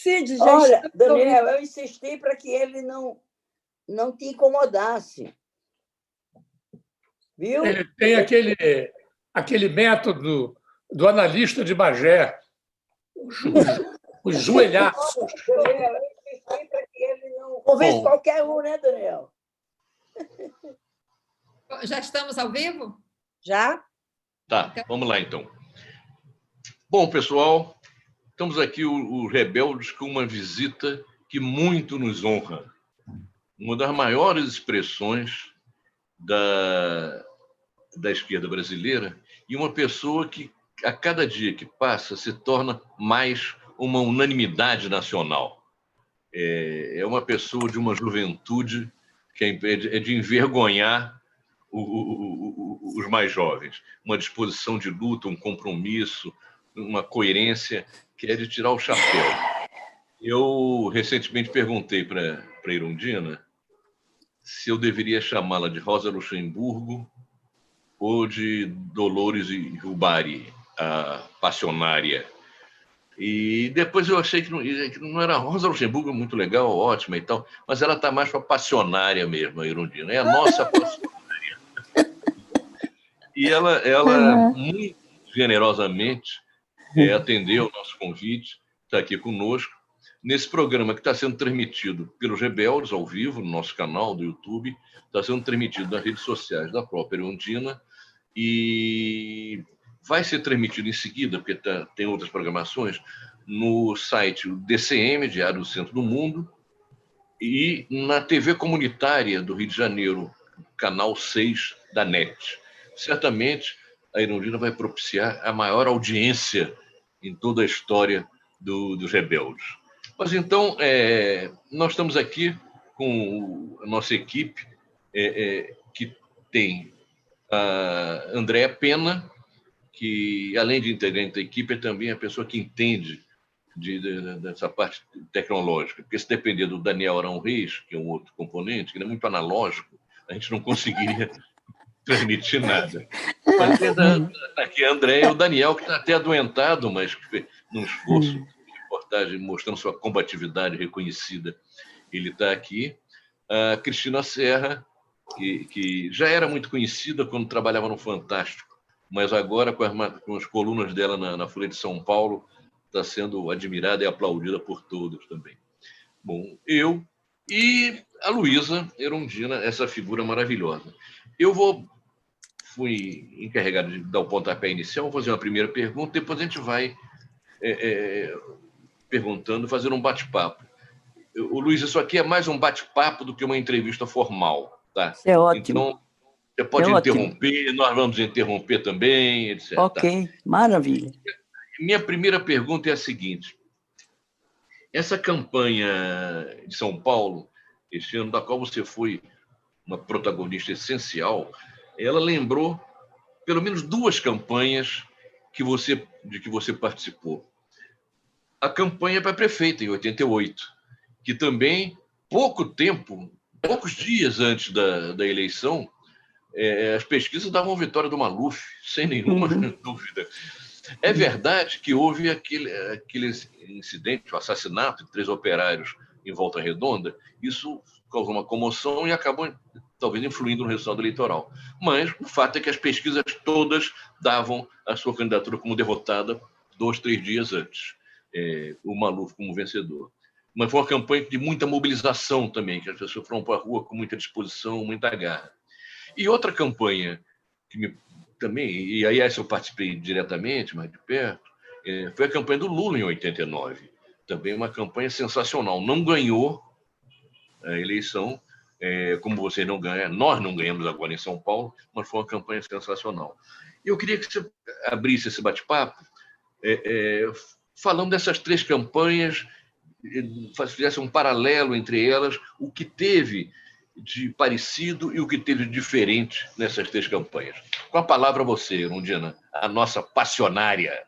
Cid, já Olha, estamos Daniel, eu insisti para que ele não te incomodasse. Viu? Ele tem aquele método do analista de Bagé, os joelhaços. Daniel, eu insisti para que ele não convence qualquer um, né, Daniel? Já estamos ao vivo? Já? Tá, vamos lá, então. Bom, pessoal, estamos aqui, os Rebeldes, com uma visita que muito nos honra. Uma das maiores expressões da esquerda brasileira e uma pessoa que, a cada dia que passa, se torna mais uma unanimidade nacional. É uma pessoa de uma juventude que é de envergonhar os mais jovens. Uma disposição de luta, um compromisso, uma coerência que é de tirar o chapéu. Eu recentemente perguntei para a Irundina se eu deveria chamá-la de Rosa Luxemburgo ou de Dolores Ubari, a passionária. E depois eu achei que não era Rosa Luxemburgo, muito legal, ótima e tal, mas ela está mais para passionária mesmo, a Irundina. É a nossa passionária. E ela muito generosamente atendeu o nosso convite, está aqui conosco, nesse programa que está sendo transmitido pelos Rebeldes, ao vivo, no nosso canal do YouTube, está sendo transmitido nas redes sociais da própria Irundina, e vai ser transmitido em seguida, porque tem outras programações, no site DCM, Diário do Centro do Mundo, e na TV comunitária do Rio de Janeiro, canal 6 da NET. Certamente, a Irundina vai propiciar a maior audiência em toda a história dos Rebeldes. Mas então, nós estamos aqui com a nossa equipe, que tem a Andréa Pena, que, além de integrante da equipe, é também a pessoa que entende dessa parte tecnológica. Porque se depender do Daniel Arão Reis, que é um outro componente, que é muito analógico, a gente não conseguiria transmitir nada. Mas aqui a André e o Daniel, que está até adoentado, mas que fez num esforço de reportagem, mostrando sua combatividade reconhecida. Ele está aqui. A Cristina Serra, que já era muito conhecida quando trabalhava no Fantástico, mas agora, com as colunas dela na Folha de São Paulo, está sendo admirada e aplaudida por todos também. Bom, eu e a Luísa Erundina, essa figura maravilhosa. Eu fui encarregado de dar o pontapé inicial, vou fazer uma primeira pergunta, depois a gente vai perguntando, fazer um bate-papo. Luiz, isso aqui é mais um bate-papo do que uma entrevista formal, tá? Isso é ótimo. Então, você pode interromper, nós vamos interromper também, etc. Ok, maravilha. Minha primeira pergunta é a seguinte. Essa campanha de São Paulo, este ano, da qual você foi uma protagonista essencial, ela lembrou pelo menos duas campanhas de que você participou. A campanha para prefeita, em 88, que também, poucos dias antes da eleição, as pesquisas davam vitória do Maluf, sem nenhuma dúvida. É verdade que houve aquele incidente, o assassinato de 3 operários em Volta Redonda. Isso causou uma comoção e acabou, talvez, influindo no resultado eleitoral. Mas o fato é que as pesquisas todas davam a sua candidatura como derrotada 2, 3 dias antes, o Maluf como vencedor. Mas foi uma campanha de muita mobilização também, que as pessoas foram para a rua com muita disposição, muita garra. E outra campanha que também, e aí essa eu participei diretamente, mais de perto, foi a campanha do Lula em 89. Também uma campanha sensacional. Não ganhou a eleição, como vocês não ganham, nós não ganhamos agora em São Paulo, mas foi uma campanha sensacional. Eu queria que você abrisse esse bate-papo falando dessas 3 campanhas, fizesse um paralelo entre elas, o que teve de parecido e o que teve de diferente nessas 3 campanhas. Com a palavra você, Irundina, a nossa passionária.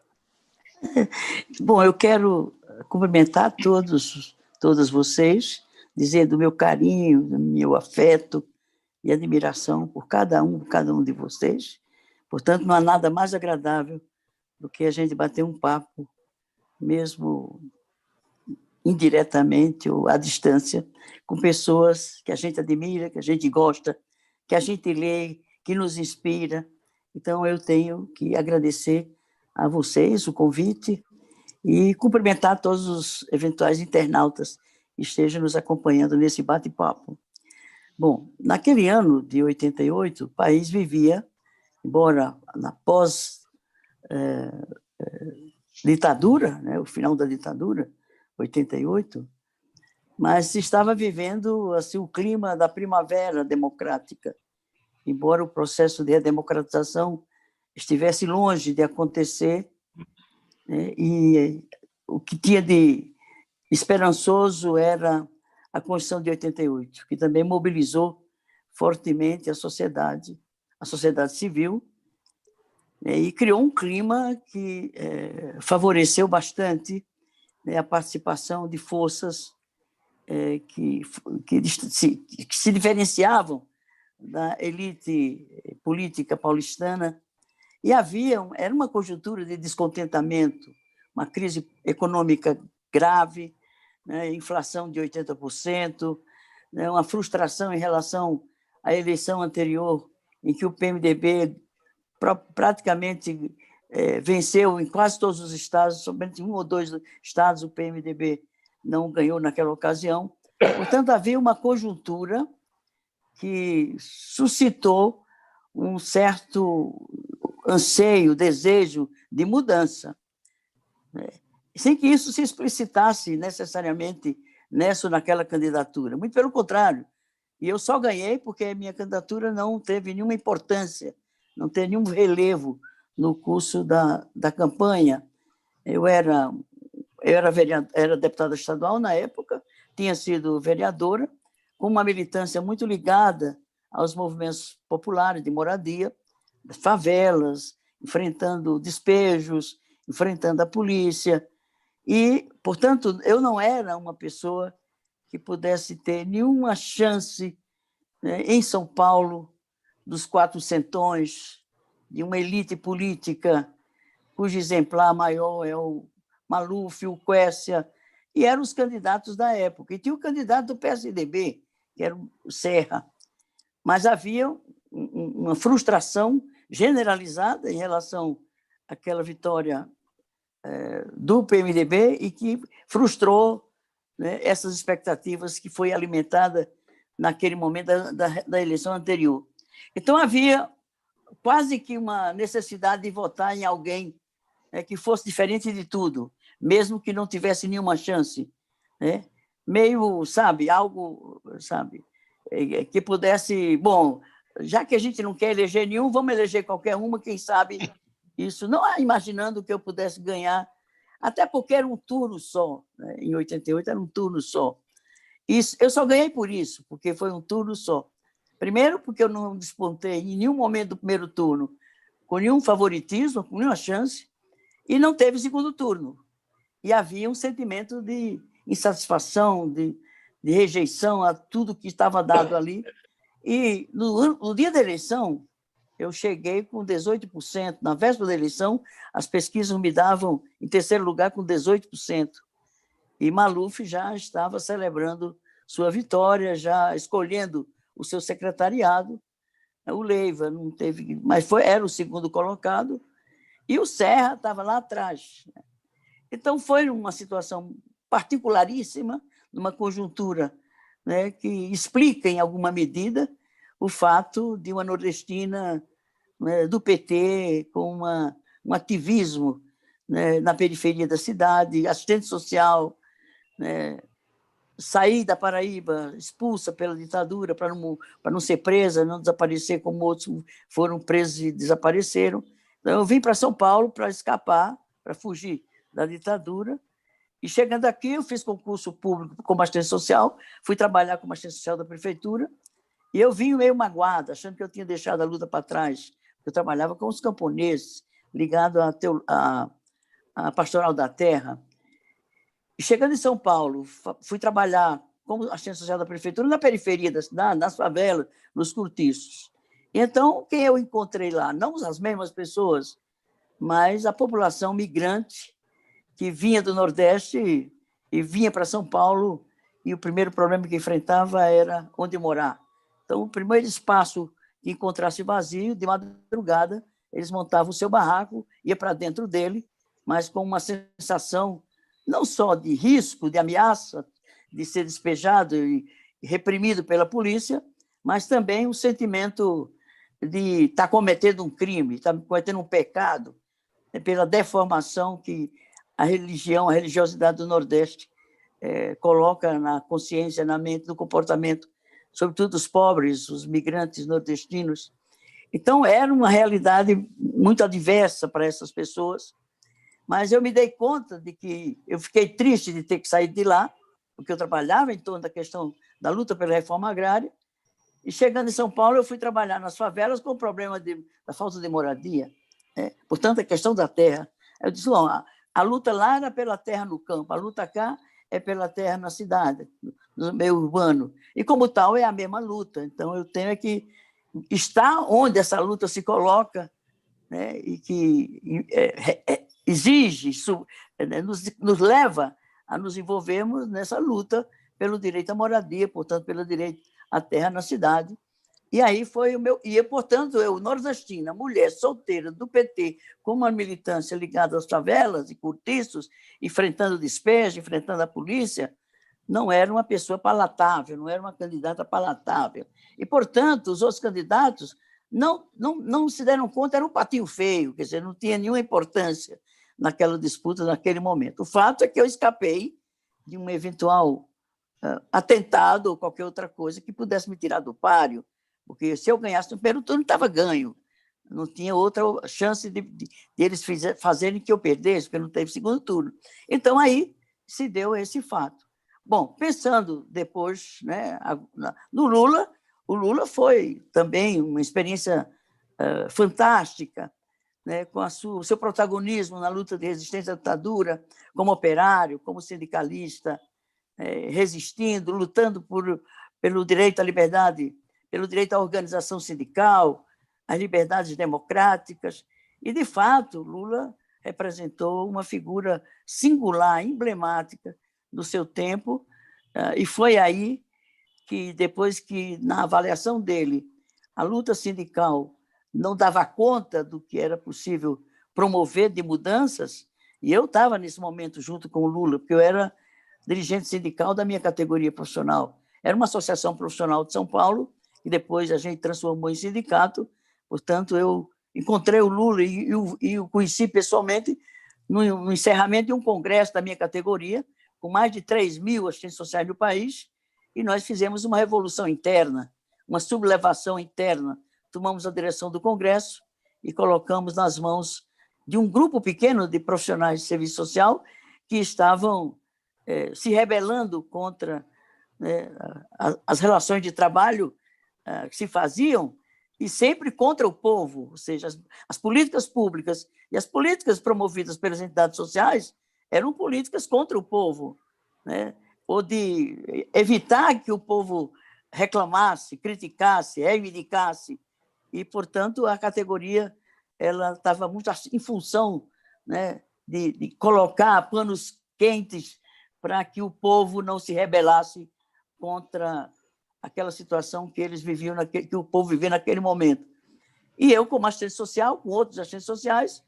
Bom, eu quero cumprimentar todas vocês, dizer do meu carinho, do meu afeto e admiração por cada um de vocês. Portanto, não há nada mais agradável do que a gente bater um papo, mesmo indiretamente ou à distância, com pessoas que a gente admira, que a gente gosta, que a gente lê, que nos inspira. Então, eu tenho que agradecer a vocês o convite e cumprimentar todos os eventuais internautas que estejam nos acompanhando nesse bate-papo. Bom, naquele ano de 88, o país vivia, embora na pós-ditadura, né, o final da ditadura, 88, mas se estava vivendo assim, o clima da primavera democrática, embora o processo de redemocratização estivesse longe de acontecer, né, e o que tinha de esperançoso era a Constituição de 88, que também mobilizou fortemente a sociedade civil, né, e criou um clima que favoreceu bastante, né, a participação de forças que se diferenciavam da elite política paulistana, e era uma conjuntura de descontentamento, uma crise econômica grave, né, inflação de 80%, né, uma frustração em relação à eleição anterior, em que o PMDB praticamente venceu em quase todos os estados, somente um ou dois estados o PMDB não ganhou naquela ocasião. Portanto, havia uma conjuntura que suscitou um certo anseio, desejo de mudança, né, sem que isso se explicitasse necessariamente nessa ou naquela candidatura. Muito pelo contrário. E eu só ganhei porque a minha candidatura não teve nenhuma importância, não teve nenhum relevo no curso da campanha. Eu era deputada estadual na época, tinha sido vereadora, com uma militância muito ligada aos movimentos populares de moradia, favelas, enfrentando despejos, enfrentando a polícia. E, portanto, eu não era uma pessoa que pudesse ter nenhuma chance, né, em São Paulo, dos quatrocentões, de uma elite política cujo exemplar maior é o Maluf, o Quércia, e eram os candidatos da época. E tinha o candidato do PSDB, que era o Serra. Mas havia uma frustração generalizada em relação àquela vitória do PMDB e que frustrou, né, essas expectativas que foi alimentada naquele momento da eleição anterior. Então, havia quase que uma necessidade de votar em alguém que fosse diferente de tudo, mesmo que não tivesse nenhuma chance, né? Meio, sabe, algo, sabe, que pudesse, bom, já que a gente não quer eleger nenhum, vamos eleger qualquer uma, quem sabe isso, não imaginando que eu pudesse ganhar, até porque era um turno só, né? Em 88 era um turno só. Isso, eu só ganhei por isso, porque foi um turno só. Primeiro, porque eu não despontei em nenhum momento do primeiro turno com nenhum favoritismo, com nenhuma chance, e não teve segundo turno. E havia um sentimento de insatisfação, de rejeição a tudo que estava dado ali. E no dia da eleição, eu cheguei com 18%. Na véspera da eleição, as pesquisas me davam em terceiro lugar com 18%. E Maluf já estava celebrando sua vitória, já escolhendo o seu secretariado. O Leiva não teve, mas era o segundo colocado, e o Serra estava lá atrás. Então, foi uma situação particularíssima, numa conjuntura, né, que explica, em alguma medida, o fato de uma nordestina, né, do PT, com um ativismo, né, na periferia da cidade, assistente social, né, sair da Paraíba expulsa pela ditadura para não ser presa, não desaparecer como outros foram presos e desapareceram. Então, eu vim para São Paulo para escapar, para fugir da ditadura. E, chegando aqui, eu fiz concurso público como assistente social, fui trabalhar como assistente social da prefeitura, e eu vim meio magoado, achando que eu tinha deixado a luta para trás. Eu trabalhava com os camponeses, ligado à pastoral da terra. E, chegando em São Paulo, fui trabalhar como assistente social da prefeitura na periferia da cidade, nas favelas, nos cortiços. Então, quem eu encontrei lá? Não as mesmas pessoas, mas a população migrante que vinha do Nordeste e vinha para São Paulo, e o primeiro problema que enfrentava era onde morar. Então, o primeiro espaço que encontrasse vazio, de madrugada, eles montavam o seu barraco, ia para dentro dele, mas com uma sensação não só de risco, de ameaça, de ser despejado e reprimido pela polícia, mas também um sentimento de estar cometendo um crime, estar cometendo um pecado, pela deformação que a religião, a religiosidade do Nordeste coloca na consciência, na mente, no comportamento, sobretudo os pobres, os migrantes nordestinos. Então, era uma realidade muito adversa para essas pessoas, mas eu me dei conta de que eu fiquei triste de ter que sair de lá, porque eu trabalhava em torno da questão da luta pela reforma agrária, e chegando em São Paulo, eu fui trabalhar nas favelas com o problema da falta de moradia, portanto, a questão da terra. Eu disse, a luta lá era pela terra no campo, a luta cá é pela terra na cidade, no meio urbano. E, como tal, é a mesma luta. Então, eu tenho que estar onde essa luta se coloca, né, e que exige, nos leva a nos envolvermos nessa luta pelo direito à moradia, portanto, pelo direito à terra na cidade. E aí foi o meu... E, portanto, eu, nordestina, mulher solteira do PT, com uma militância ligada às favelas e cortiços, enfrentando despejo, enfrentando a polícia, não era uma pessoa palatável, não era uma candidata palatável. E, portanto, os outros candidatos não se deram conta, era um patinho feio, quer dizer, não tinha nenhuma importância naquela disputa, naquele momento. O fato é que eu escapei de um eventual atentado ou qualquer outra coisa que pudesse me tirar do páreo, porque se eu ganhasse no primeiro turno, estava ganho. Não tinha outra chance de eles fazerem que eu perdesse, porque não teve segundo turno. Então, aí se deu esse fato. Bom, pensando depois, né, no Lula, o Lula foi também uma experiência fantástica, né, com o seu protagonismo na luta de resistência à ditadura, como operário, como sindicalista, resistindo, lutando pelo direito à liberdade, pelo direito à organização sindical, às liberdades democráticas. E, de fato, Lula representou uma figura singular, emblemática do seu tempo, e foi aí que, depois que, na avaliação dele, a luta sindical não dava conta do que era possível promover de mudanças, e eu estava, nesse momento, junto com o Lula, porque eu era dirigente sindical da minha categoria profissional. Era uma associação profissional de São Paulo, e depois a gente transformou em sindicato. Portanto, eu encontrei o Lula e o conheci pessoalmente no encerramento de um congresso da minha categoria, com mais de 3.000 assistentes sociais no país, e nós fizemos uma revolução interna, uma sublevação interna. Tomamos a direção do congresso e colocamos nas mãos de um grupo pequeno de profissionais de serviço social que estavam se rebelando contra as relações de trabalho que se faziam, e sempre contra o povo, ou seja, as políticas públicas e as políticas promovidas pelas entidades sociais eram políticas contra o povo, né? Ou de evitar que o povo reclamasse, criticasse, reivindicasse. E, portanto, a categoria ela estava muito em função, né, de colocar panos quentes para que o povo não se rebelasse contra aquela situação que eles viviam, que o povo vivia naquele momento. E eu, como assistente social, com outros assistentes sociais,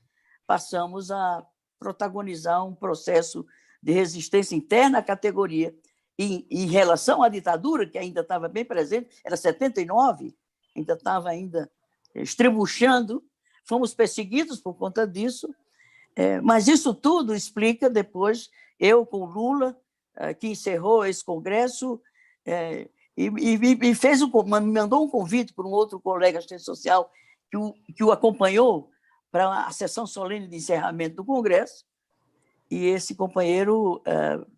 passamos a protagonizar um processo de resistência interna à categoria. E, em relação à ditadura, que ainda estava bem presente, era 79, ainda estava estrebuchando, fomos perseguidos por conta disso, mas isso tudo explica depois, eu com o Lula, que encerrou esse congresso, e me mandou um convite para um outro colega assistente social que o acompanhou para a sessão solene de encerramento do Congresso, e esse companheiro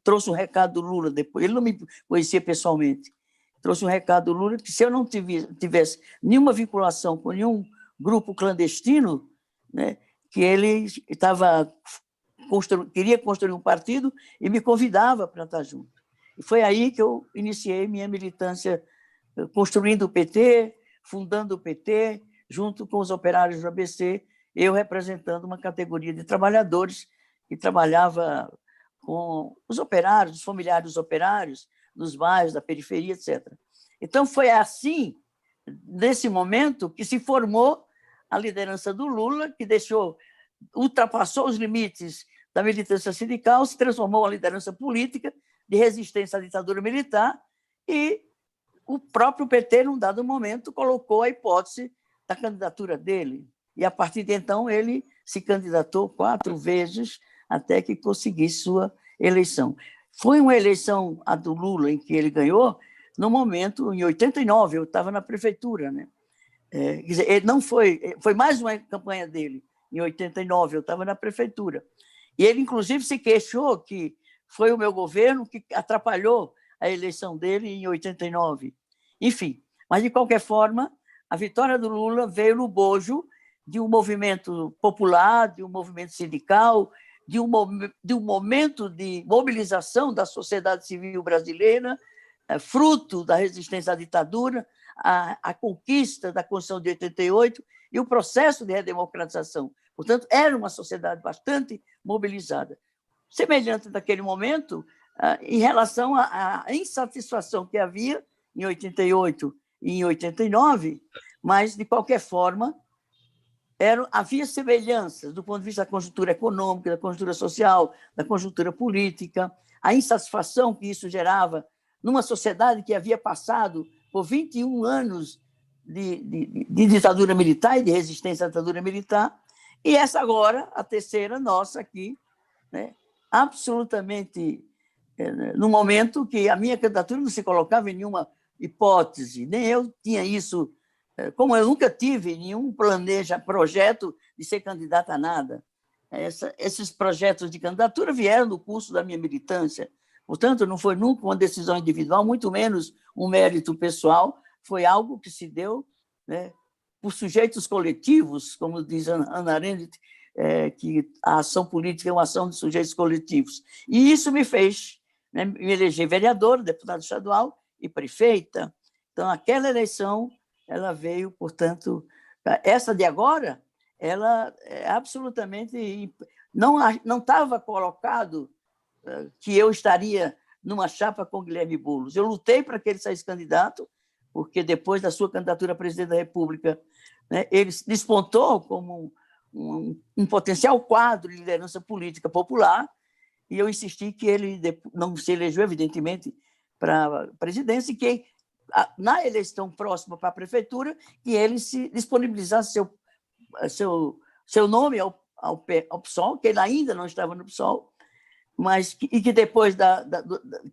trouxe um recado do Lula depois. Ele não me conhecia pessoalmente. Trouxe um recado do Lula que, se eu não tivesse nenhuma vinculação com nenhum grupo clandestino, né, que ele queria construir um partido e me convidava para estar junto. E foi aí que eu iniciei minha militância, construindo o PT, fundando o PT, junto com os operários do ABC, eu representando uma categoria de trabalhadores que trabalhava com os operários, os familiares dos operários, nos bairros, da periferia, etc. Então, foi assim, nesse momento, que se formou a liderança do Lula, que ultrapassou os limites da militância sindical, se transformou em liderança política de resistência à ditadura militar, e o próprio PT, num dado momento, colocou a hipótese da candidatura dele. E, a partir de então, ele se candidatou 4 vezes até que conseguisse sua eleição. Foi uma eleição, a do Lula, em que ele ganhou, no momento, em 89, eu estava na prefeitura, né? Quer dizer, ele não foi mais uma campanha dele. Em 89, eu estava na prefeitura. E ele, inclusive, se queixou que foi o meu governo que atrapalhou a eleição dele em 89. Enfim, mas, de qualquer forma, a vitória do Lula veio no bojo de um movimento popular, de um movimento sindical, de um momento de mobilização da sociedade civil brasileira, fruto da resistência à ditadura, a conquista da Constituição de 88 e o processo de redemocratização. Portanto, era uma sociedade bastante mobilizada. Semelhante daquele momento, em relação à insatisfação que havia em 88 e em 89, mas, de qualquer forma, havia semelhanças do ponto de vista da conjuntura econômica, da conjuntura social, da conjuntura política, a insatisfação que isso gerava numa sociedade que havia passado por 21 anos de ditadura militar e de resistência à ditadura militar, e essa agora, a terceira nossa aqui, né, absolutamente no momento que a minha candidatura não se colocava em nenhuma hipótese, nem eu tinha isso, como eu nunca tive nenhum projeto de ser candidata a nada. Esses projetos de candidatura vieram no curso da minha militância. Portanto, não foi nunca uma decisão individual, muito menos um mérito pessoal, foi algo que se deu, né, por sujeitos coletivos, como diz Hannah Arendt, que a ação política é uma ação de sujeitos coletivos. E isso me fez, né, me eleger vereadora, deputada estadual e prefeita. Então, aquela eleição, ela veio, portanto, essa de agora, ela é absolutamente não estava colocado que eu estaria numa chapa com Guilherme Boulos. Eu lutei para que ele saísse candidato, porque depois da sua candidatura a presidente da República, né, ele despontou como um potencial quadro de liderança política popular, e eu insisti que ele não se elegeu, evidentemente, para a presidência, e que, na eleição próxima para a prefeitura, que ele se disponibilizasse seu nome ao PSOL, que ele ainda não estava no PSOL, e que depois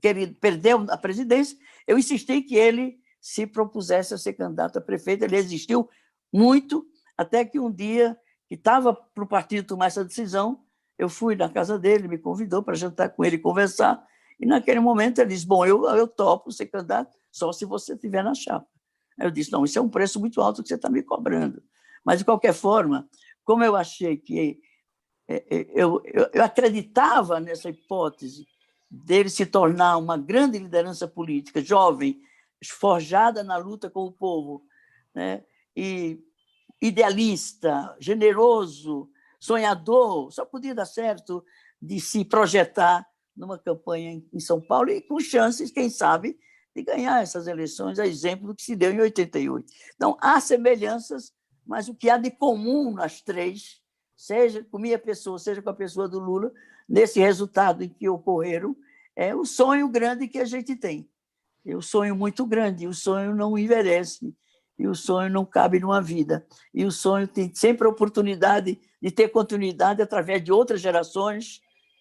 que ele perdeu a presidência, eu insisti que ele se propusesse a ser candidato a prefeito. Ele resistiu muito, até que um dia, que estava para o partido tomar essa decisão, eu fui na casa dele, me convidou para jantar com ele e conversar, e naquele momento ele disse, bom, eu topo ser candidato só se você estiver na chapa. Aí eu disse, não, isso é um preço muito alto que você está me cobrando. Mas, de qualquer forma, como eu achei que eu acreditava nessa hipótese dele se tornar uma grande liderança política, jovem, forjada na luta com o povo, né? E idealista, generoso, sonhador, só podia dar certo de se projetar numa campanha em São Paulo e com chances, quem sabe, de ganhar essas eleições, a exemplo do que se deu em 88. Então, há semelhanças, mas o que há de comum nas três, seja com minha pessoa, seja com a pessoa do Lula, nesse resultado em que ocorreram, é o sonho grande que a gente tem. É um sonho muito grande, e o sonho não envelhece, e o sonho não cabe numa vida. E o sonho tem sempre a oportunidade de ter continuidade através de outras gerações,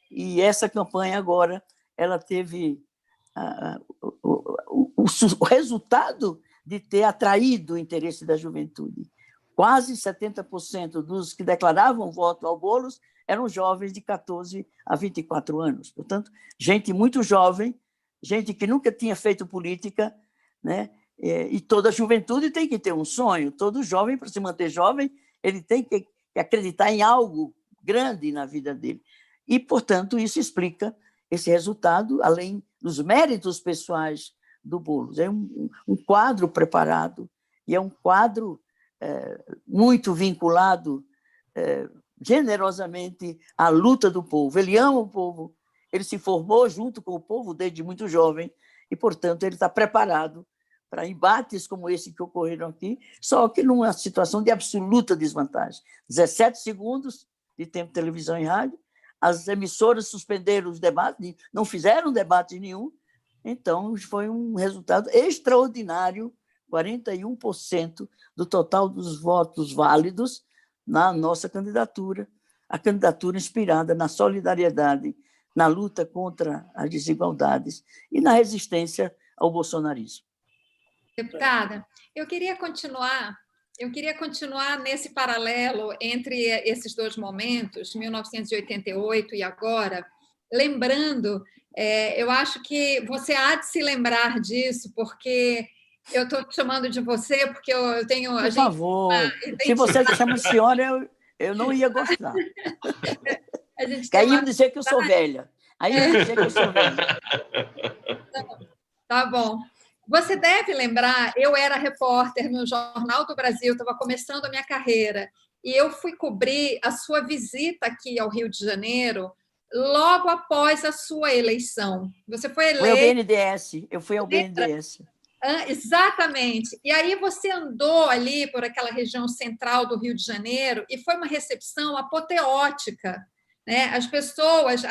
e essa campanha agora ela teve o resultado de ter atraído o interesse da juventude. Quase 70% dos que declaravam voto ao Boulos eram jovens de 14 a 24 anos. Portanto, gente muito jovem, gente que nunca tinha feito política, né? E toda a juventude tem que ter um sonho. Todo jovem, para se manter jovem, ele tem que acreditar em algo grande na vida dele. E, portanto, isso explica esse resultado, além dos méritos pessoais do Boulos. É um quadro preparado e é um quadro muito vinculado generosamente à luta do povo. Ele ama o povo, ele se formou junto com o povo desde muito jovem e, portanto, ele está preparado para embates como esse que ocorreram aqui, só que numa situação de absoluta desvantagem. 17 segundos de tempo de televisão e rádio, as emissoras suspenderam os debates, não fizeram debate nenhum, então foi um resultado extraordinário, 41% do total dos votos válidos na nossa candidatura, a candidatura inspirada na solidariedade, na luta contra as desigualdades e na resistência ao bolsonarismo. Deputada, eu queria continuar nesse paralelo entre esses dois momentos, 1988 e agora, lembrando, eu acho que você há de se lembrar disso, porque eu estou te chamando de você, porque eu tenho... Por favor, se você chama senhora, eu não ia gostar. Que aí iam dizer que eu sou velha. Aí iam dizer que eu sou velha. Tá bom. Você deve lembrar, eu era repórter no Jornal do Brasil, estava começando a minha carreira, e eu fui cobrir a sua visita aqui ao Rio de Janeiro logo após a sua eleição. Você foi eleito... Foi ao BNDES, eu fui ao BNDES. Exatamente. E aí você andou ali por aquela região central do Rio de Janeiro e foi uma recepção apoteótica, né? As pessoas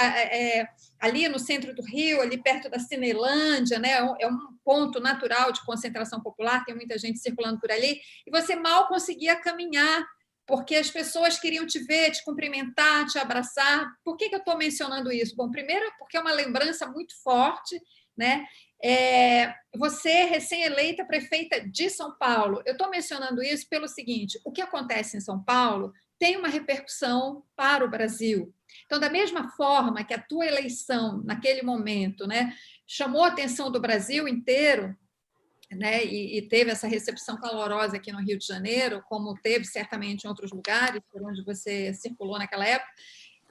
ali no centro do Rio, ali perto da Cinelândia, né? É um ponto natural de concentração popular, tem muita gente circulando por ali, e você mal conseguia caminhar, porque as pessoas queriam te ver, te cumprimentar, te abraçar. Por que eu estou mencionando isso? Bom, primeiro, porque é uma lembrança muito forte, né? Você, recém-eleita prefeita de São Paulo. Eu estou mencionando isso pelo seguinte: o que acontece em São Paulo tem uma repercussão para o Brasil. Então, da mesma forma que a tua eleição, naquele momento, né, chamou a atenção do Brasil inteiro, né, e teve essa recepção calorosa aqui no Rio de Janeiro, como teve certamente em outros lugares por onde você circulou naquela época,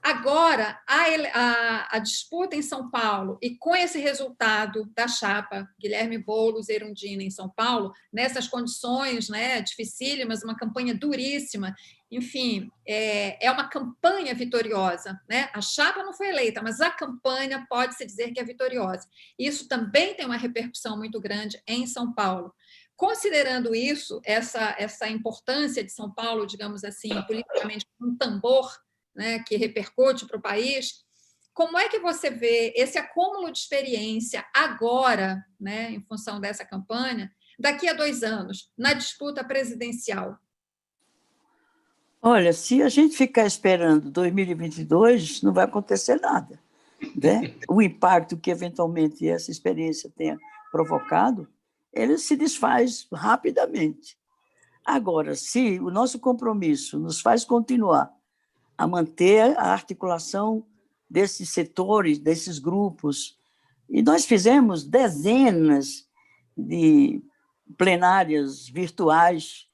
agora, a disputa em São Paulo, e com esse resultado da chapa Guilherme Boulos e Erundina em São Paulo, nessas condições, né, dificílimas, uma campanha duríssima, enfim, é uma campanha vitoriosa, né? A chapa não foi eleita, mas a campanha pode-se dizer que é vitoriosa. Isso também tem uma repercussão muito grande em São Paulo. Considerando isso, essa importância de São Paulo, digamos assim, politicamente, como um tambor, né, que repercute para o país, como é que você vê esse acúmulo de experiência agora, né, em função dessa campanha, daqui a 2 anos, na disputa presidencial? Olha, se a gente ficar esperando 2022, não vai acontecer nada, né? O impacto que, eventualmente, essa experiência tenha provocado, ele se desfaz rapidamente. Agora, se o nosso compromisso nos faz continuar a manter a articulação desses setores, desses grupos. E nós fizemos dezenas de plenárias virtuais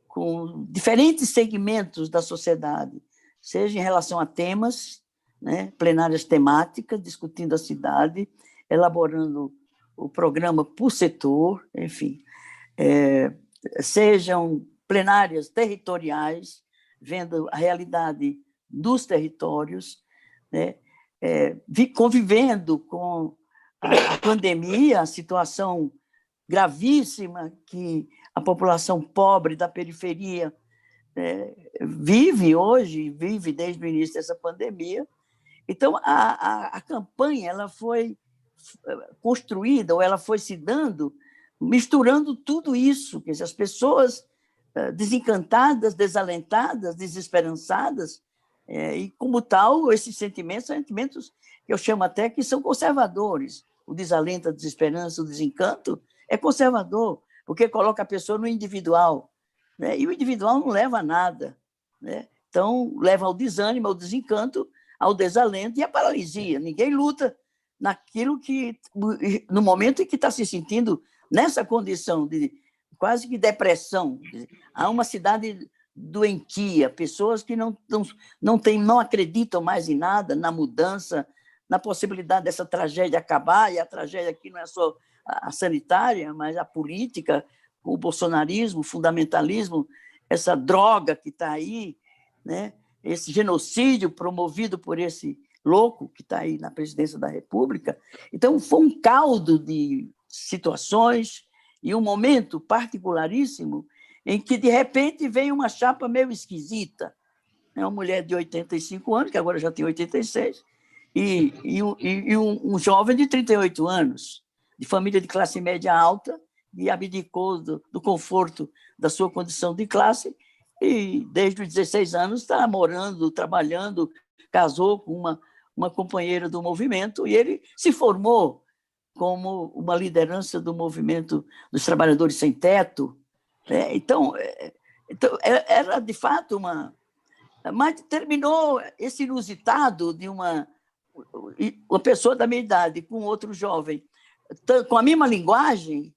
com diferentes segmentos da sociedade, seja em relação a temas, né, plenárias temáticas, discutindo a cidade, elaborando o programa por setor, enfim, sejam plenárias territoriais, vendo a realidade dos territórios, né? Convivendo com a pandemia, a situação gravíssima que a população pobre da periferia vive hoje, vive desde o início dessa pandemia. Então, a campanha ela foi construída, ou ela foi se dando, misturando tudo isso, quer dizer, as pessoas desencantadas, desalentadas, desesperançadas, e, como tal, esses sentimentos são sentimentos que eu chamo até que são conservadores. O desalento, a desesperança, o desencanto é conservador, porque coloca a pessoa no individual, né? E o individual não leva a nada, né? Então, leva ao desânimo, ao desencanto, ao desalento e à paralisia. Ninguém luta naquilo que, no momento em que está se sentindo nessa condição de quase que depressão. Há uma cidade doentia, pessoas que não acreditam mais em nada, na mudança, na possibilidade dessa tragédia acabar, e a tragédia aqui não é só a sanitária, mas a política, o bolsonarismo, o fundamentalismo, essa droga que está aí, né? Esse genocídio promovido por esse louco que está aí na presidência da República. Então, foi um caldo de situações e um momento particularíssimo em que, de repente, veio uma chapa meio esquisita. Uma mulher de 85 anos, que agora já tem 86, e um jovem de 38 anos, de família de classe média alta, e abdicou do conforto da sua condição de classe, e desde os 16 anos está morando, trabalhando, casou com uma companheira do movimento, e ele se formou como uma liderança do movimento dos trabalhadores sem teto. Então, era, de fato, mas terminou esse inusitado de uma pessoa da minha idade com outro jovem, com a mesma linguagem,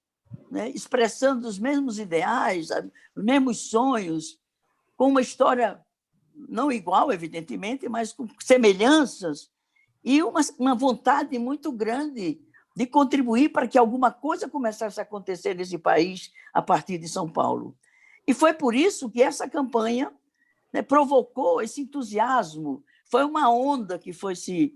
né, expressando os mesmos ideais, os mesmos sonhos, com uma história não igual, evidentemente, mas com semelhanças, e uma vontade muito grande de contribuir para que alguma coisa começasse a acontecer nesse país a partir de São Paulo. E foi por isso que essa campanha, né, provocou esse entusiasmo. Foi uma onda que foi se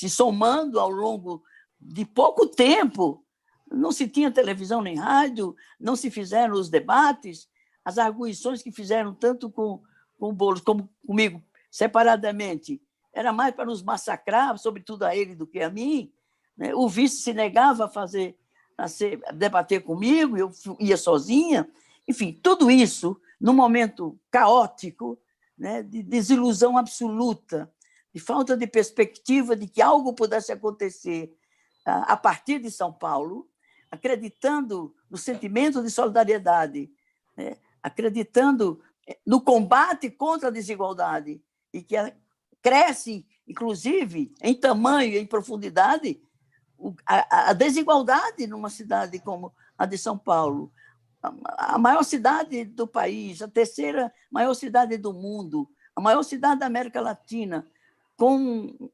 somando ao longo de pouco tempo. Não se tinha televisão nem rádio, não se fizeram os debates, as arguições que fizeram tanto com o Boulos como comigo separadamente, era mais para nos massacrar, sobretudo a ele do que a mim, né? O vice se negava a debater comigo, eu ia sozinha. Enfim, tudo isso num momento caótico, né, de desilusão absoluta, de falta de perspectiva de que algo pudesse acontecer a partir de São Paulo, acreditando no sentimento de solidariedade, né, acreditando no combate contra a desigualdade, e que cresce, inclusive, em tamanho e em profundidade, a desigualdade numa cidade como a de São Paulo, a maior cidade do país, a terceira maior cidade do mundo, a maior cidade da América Latina, com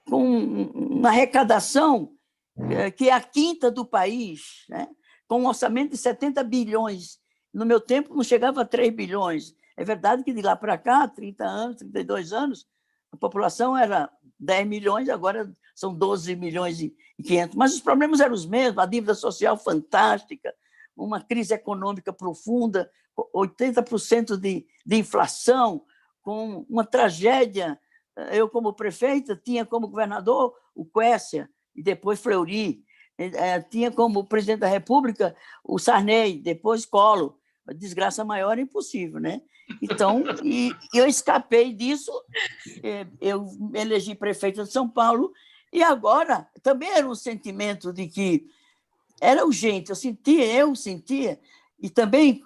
uma arrecadação que é a quinta do país, né? Com um orçamento de 70 bilhões. No meu tempo, não chegava a 3 bilhões. É verdade que de lá para cá, 30 anos, 32 anos, a população era 10 milhões, agora são 12 milhões e 500. Mas os problemas eram os mesmos, a dívida social fantástica, uma crise econômica profunda, 80% de inflação, com uma tragédia. Eu, como prefeita, tinha como governador o Quércia, e depois Fleury, tinha como presidente da República o Sarney, depois Collor. A desgraça maior é impossível, né? Então, eu escapei disso, eu me elegi prefeita de São Paulo, e agora também era um sentimento de que era urgente, eu sentia, e também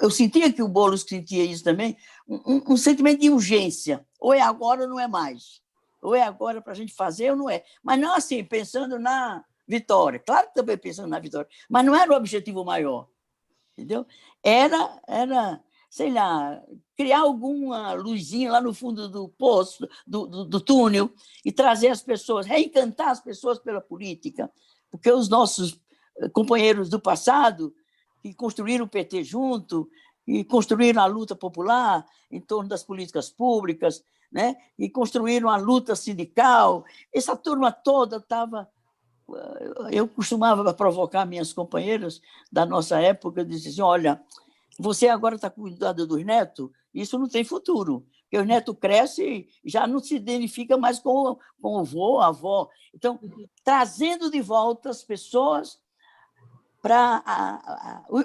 eu sentia que o Boulos sentia isso também, um sentimento de urgência, ou é agora ou não é mais, ou é agora para a gente fazer ou não é, mas não assim, pensando na vitória, claro que também pensando na vitória, mas não era o objetivo maior, entendeu? Era sei lá, criar alguma luzinha lá no fundo do poço, do túnel, e trazer as pessoas, reencantar as pessoas pela política, porque os nossos companheiros do passado, que construíram o PT junto, e construíram a luta popular em torno das políticas públicas, né? E construíram a luta sindical, essa turma toda estava... Eu costumava provocar minhas companheiras da nossa época, dizia assim, olha, você agora está cuidando dos netos, isso não tem futuro, porque os netos crescem e já não se identifica mais com o avô, a avó. Então, trazendo de volta as pessoas para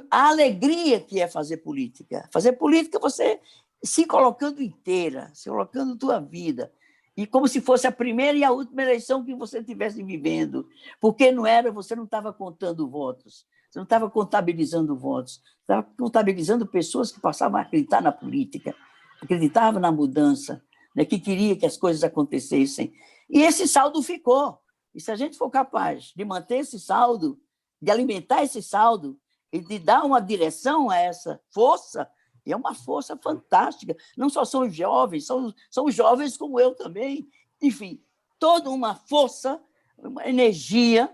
a alegria que é fazer política. Fazer política você se colocando inteira, se colocando tua vida, e como se fosse a primeira e a última eleição que você estivesse vivendo, porque você não estava contando votos, você não estava contabilizando votos, estava contabilizando pessoas que passavam a acreditar na política, acreditavam na mudança, né, que queria que as coisas acontecessem. E esse saldo ficou. E se a gente for capaz de manter esse saldo, de alimentar esse saldo e de dar uma direção a essa força, é uma força fantástica. Não só são os jovens, são jovens como eu também. Enfim, toda uma força, uma energia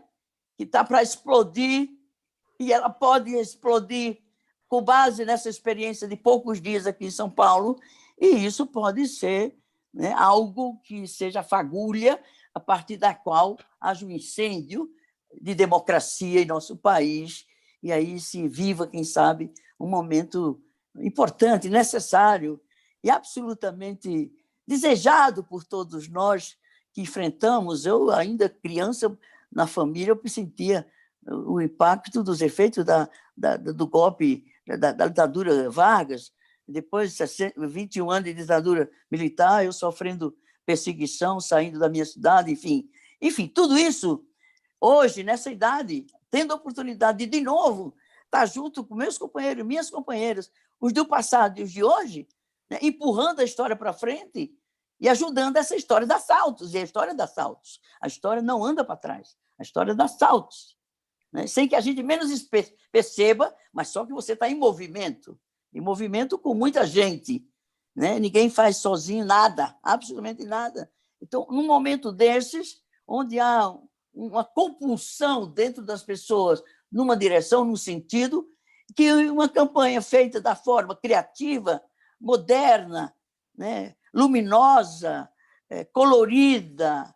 que está para explodir, e ela pode explodir com base nessa experiência de poucos dias aqui em São Paulo, e isso pode ser né, algo que seja fagulha a partir da qual haja um incêndio de democracia em nosso país, e aí se viva, quem sabe, um momento importante, necessário e absolutamente desejado por todos nós que enfrentamos. Eu, ainda criança, na família, eu sentia o impacto dos efeitos do golpe da ditadura Vargas, depois de 21 anos de ditadura militar, eu sofrendo perseguição, saindo da minha cidade, enfim, tudo isso, hoje, nessa idade, tendo a oportunidade de novo, estar junto com meus companheiros, minhas companheiras, os do passado e os de hoje, né, empurrando a história para frente e ajudando essa história de assaltos, e a história de assaltos. A história não anda para trás, a história de assaltos, né, sem que a gente menos perceba, mas só que você está em movimento com muita gente, né? Ninguém faz sozinho nada, absolutamente nada. Então, num momento desses, onde há uma compulsão dentro das pessoas numa direção, num sentido, que uma campanha feita da forma criativa, moderna, né? Luminosa, colorida,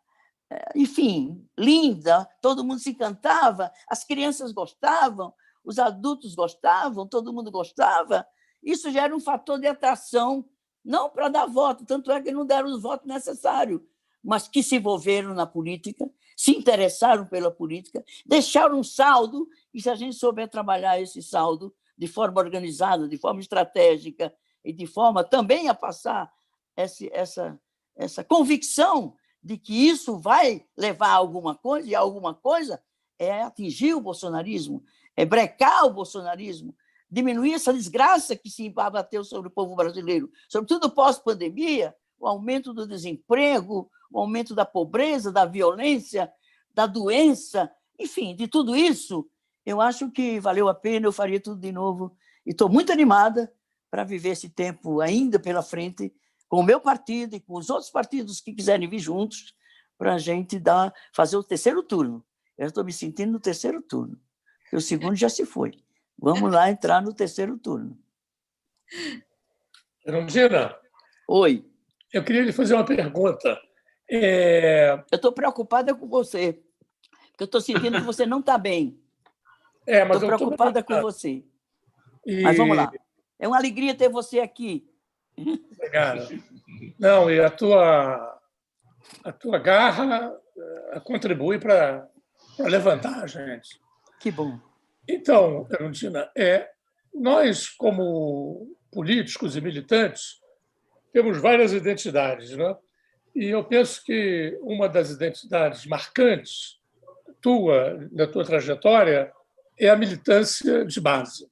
enfim, linda, todo mundo se encantava, as crianças gostavam, os adultos gostavam, todo mundo gostava. Isso gera um fator de atração, não para dar voto, tanto é que não deram os votos necessários, mas que se envolveram na política, se interessaram pela política, deixaram um saldo, e se a gente souber trabalhar esse saldo de forma organizada, de forma estratégica, e de forma também a passar essa convicção de que isso vai levar a alguma coisa, e alguma coisa é atingir o bolsonarismo, é brecar o bolsonarismo, diminuir essa desgraça que se abateu sobre o povo brasileiro, sobretudo pós-pandemia, o aumento do desemprego, o aumento da pobreza, da violência, da doença, enfim, de tudo isso, eu acho que valeu a pena, eu faria tudo de novo, e estou muito animada para viver esse tempo ainda pela frente, com o meu partido e com os outros partidos que quiserem vir juntos, para a gente fazer o terceiro turno. Eu estou me sentindo no terceiro turno, porque o segundo já se foi. Vamos lá entrar no terceiro turno. Erundina, oi. Eu queria lhe fazer uma pergunta. Eu estou preocupada com você, porque eu estou sentindo que você não está bem. Mas estou preocupada com você. Mas vamos lá. É uma alegria ter você aqui. Obrigado. Não, e a tua garra contribui para levantar a gente. Que bom. Então, Erundina, nós, como políticos e militantes, temos várias identidades, né? E eu penso que uma das identidades marcantes da tua trajetória é a militância de base,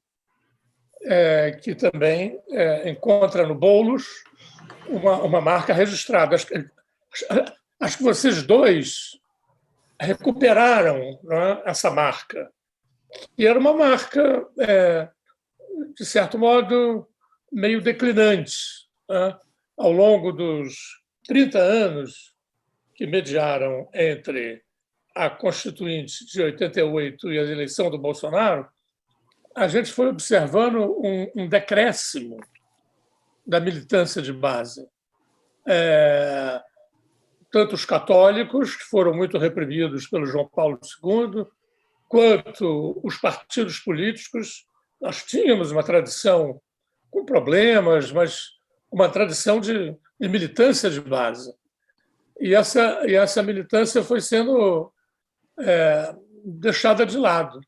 que também encontra no Boulos uma marca registrada. Acho que vocês dois recuperaram, né, essa marca, que era uma marca, de certo modo, meio declinante, né? Ao longo dos 30 anos que mediaram entre a Constituinte de 88 e a eleição do Bolsonaro, a gente foi observando um decréscimo da militância de base. Tanto os católicos, que foram muito reprimidos pelo João Paulo II, quanto os partidos políticos. Nós tínhamos uma tradição com problemas, mas uma tradição de militância de base. E essa militância foi sendo deixada de lado.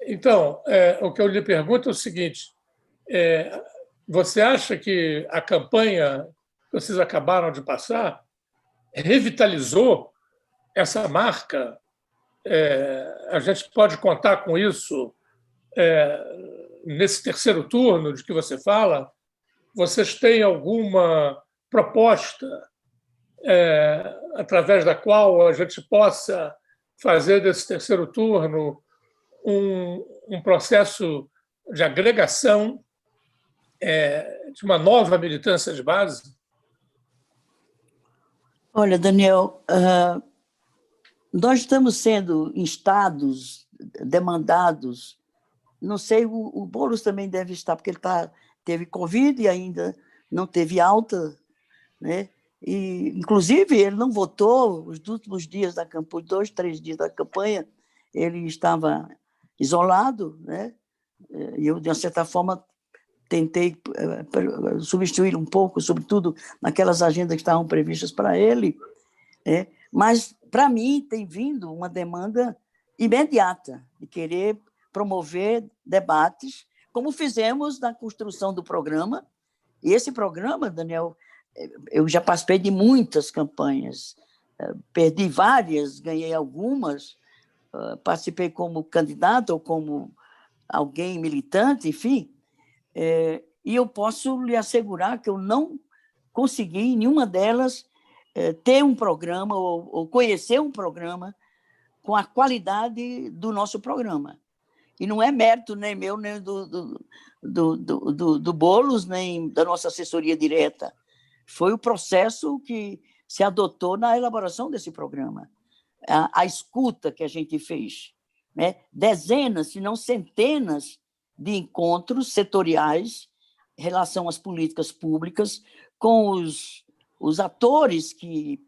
Então, o que eu lhe pergunto é o seguinte: você acha que a campanha que vocês acabaram de passar revitalizou essa marca? A gente pode contar com isso nesse terceiro turno de que você fala? Vocês têm alguma proposta através da qual a gente possa fazer desse terceiro turno um processo de agregação de uma nova militância de base? Olha, Daniel, nós estamos sendo instados, demandados. Não sei, o Boulos também deve estar, porque ele teve Covid e ainda não teve alta, né? E, inclusive, ele não votou os últimos dias da campanha, 2, 3 dias da campanha, ele estava isolado, né? E eu, de uma certa forma, tentei substituir um pouco, sobretudo naquelas agendas que estavam previstas para ele, né? Mas, para mim, tem vindo uma demanda imediata de querer promover debates, como fizemos na construção do programa. E esse programa, Daniel, eu já participei de muitas campanhas, perdi várias, ganhei algumas, participei como candidato ou como alguém militante, enfim, e eu posso lhe assegurar que eu não consegui, em nenhuma delas, ter um programa ou conhecer um programa com a qualidade do nosso programa. E não é mérito nem meu, nem do Boulos, nem da nossa assessoria direta. Foi o processo que se adotou na elaboração desse programa. A escuta que a gente fez, né? Dezenas, se não centenas, de encontros setoriais em relação às políticas públicas com os atores que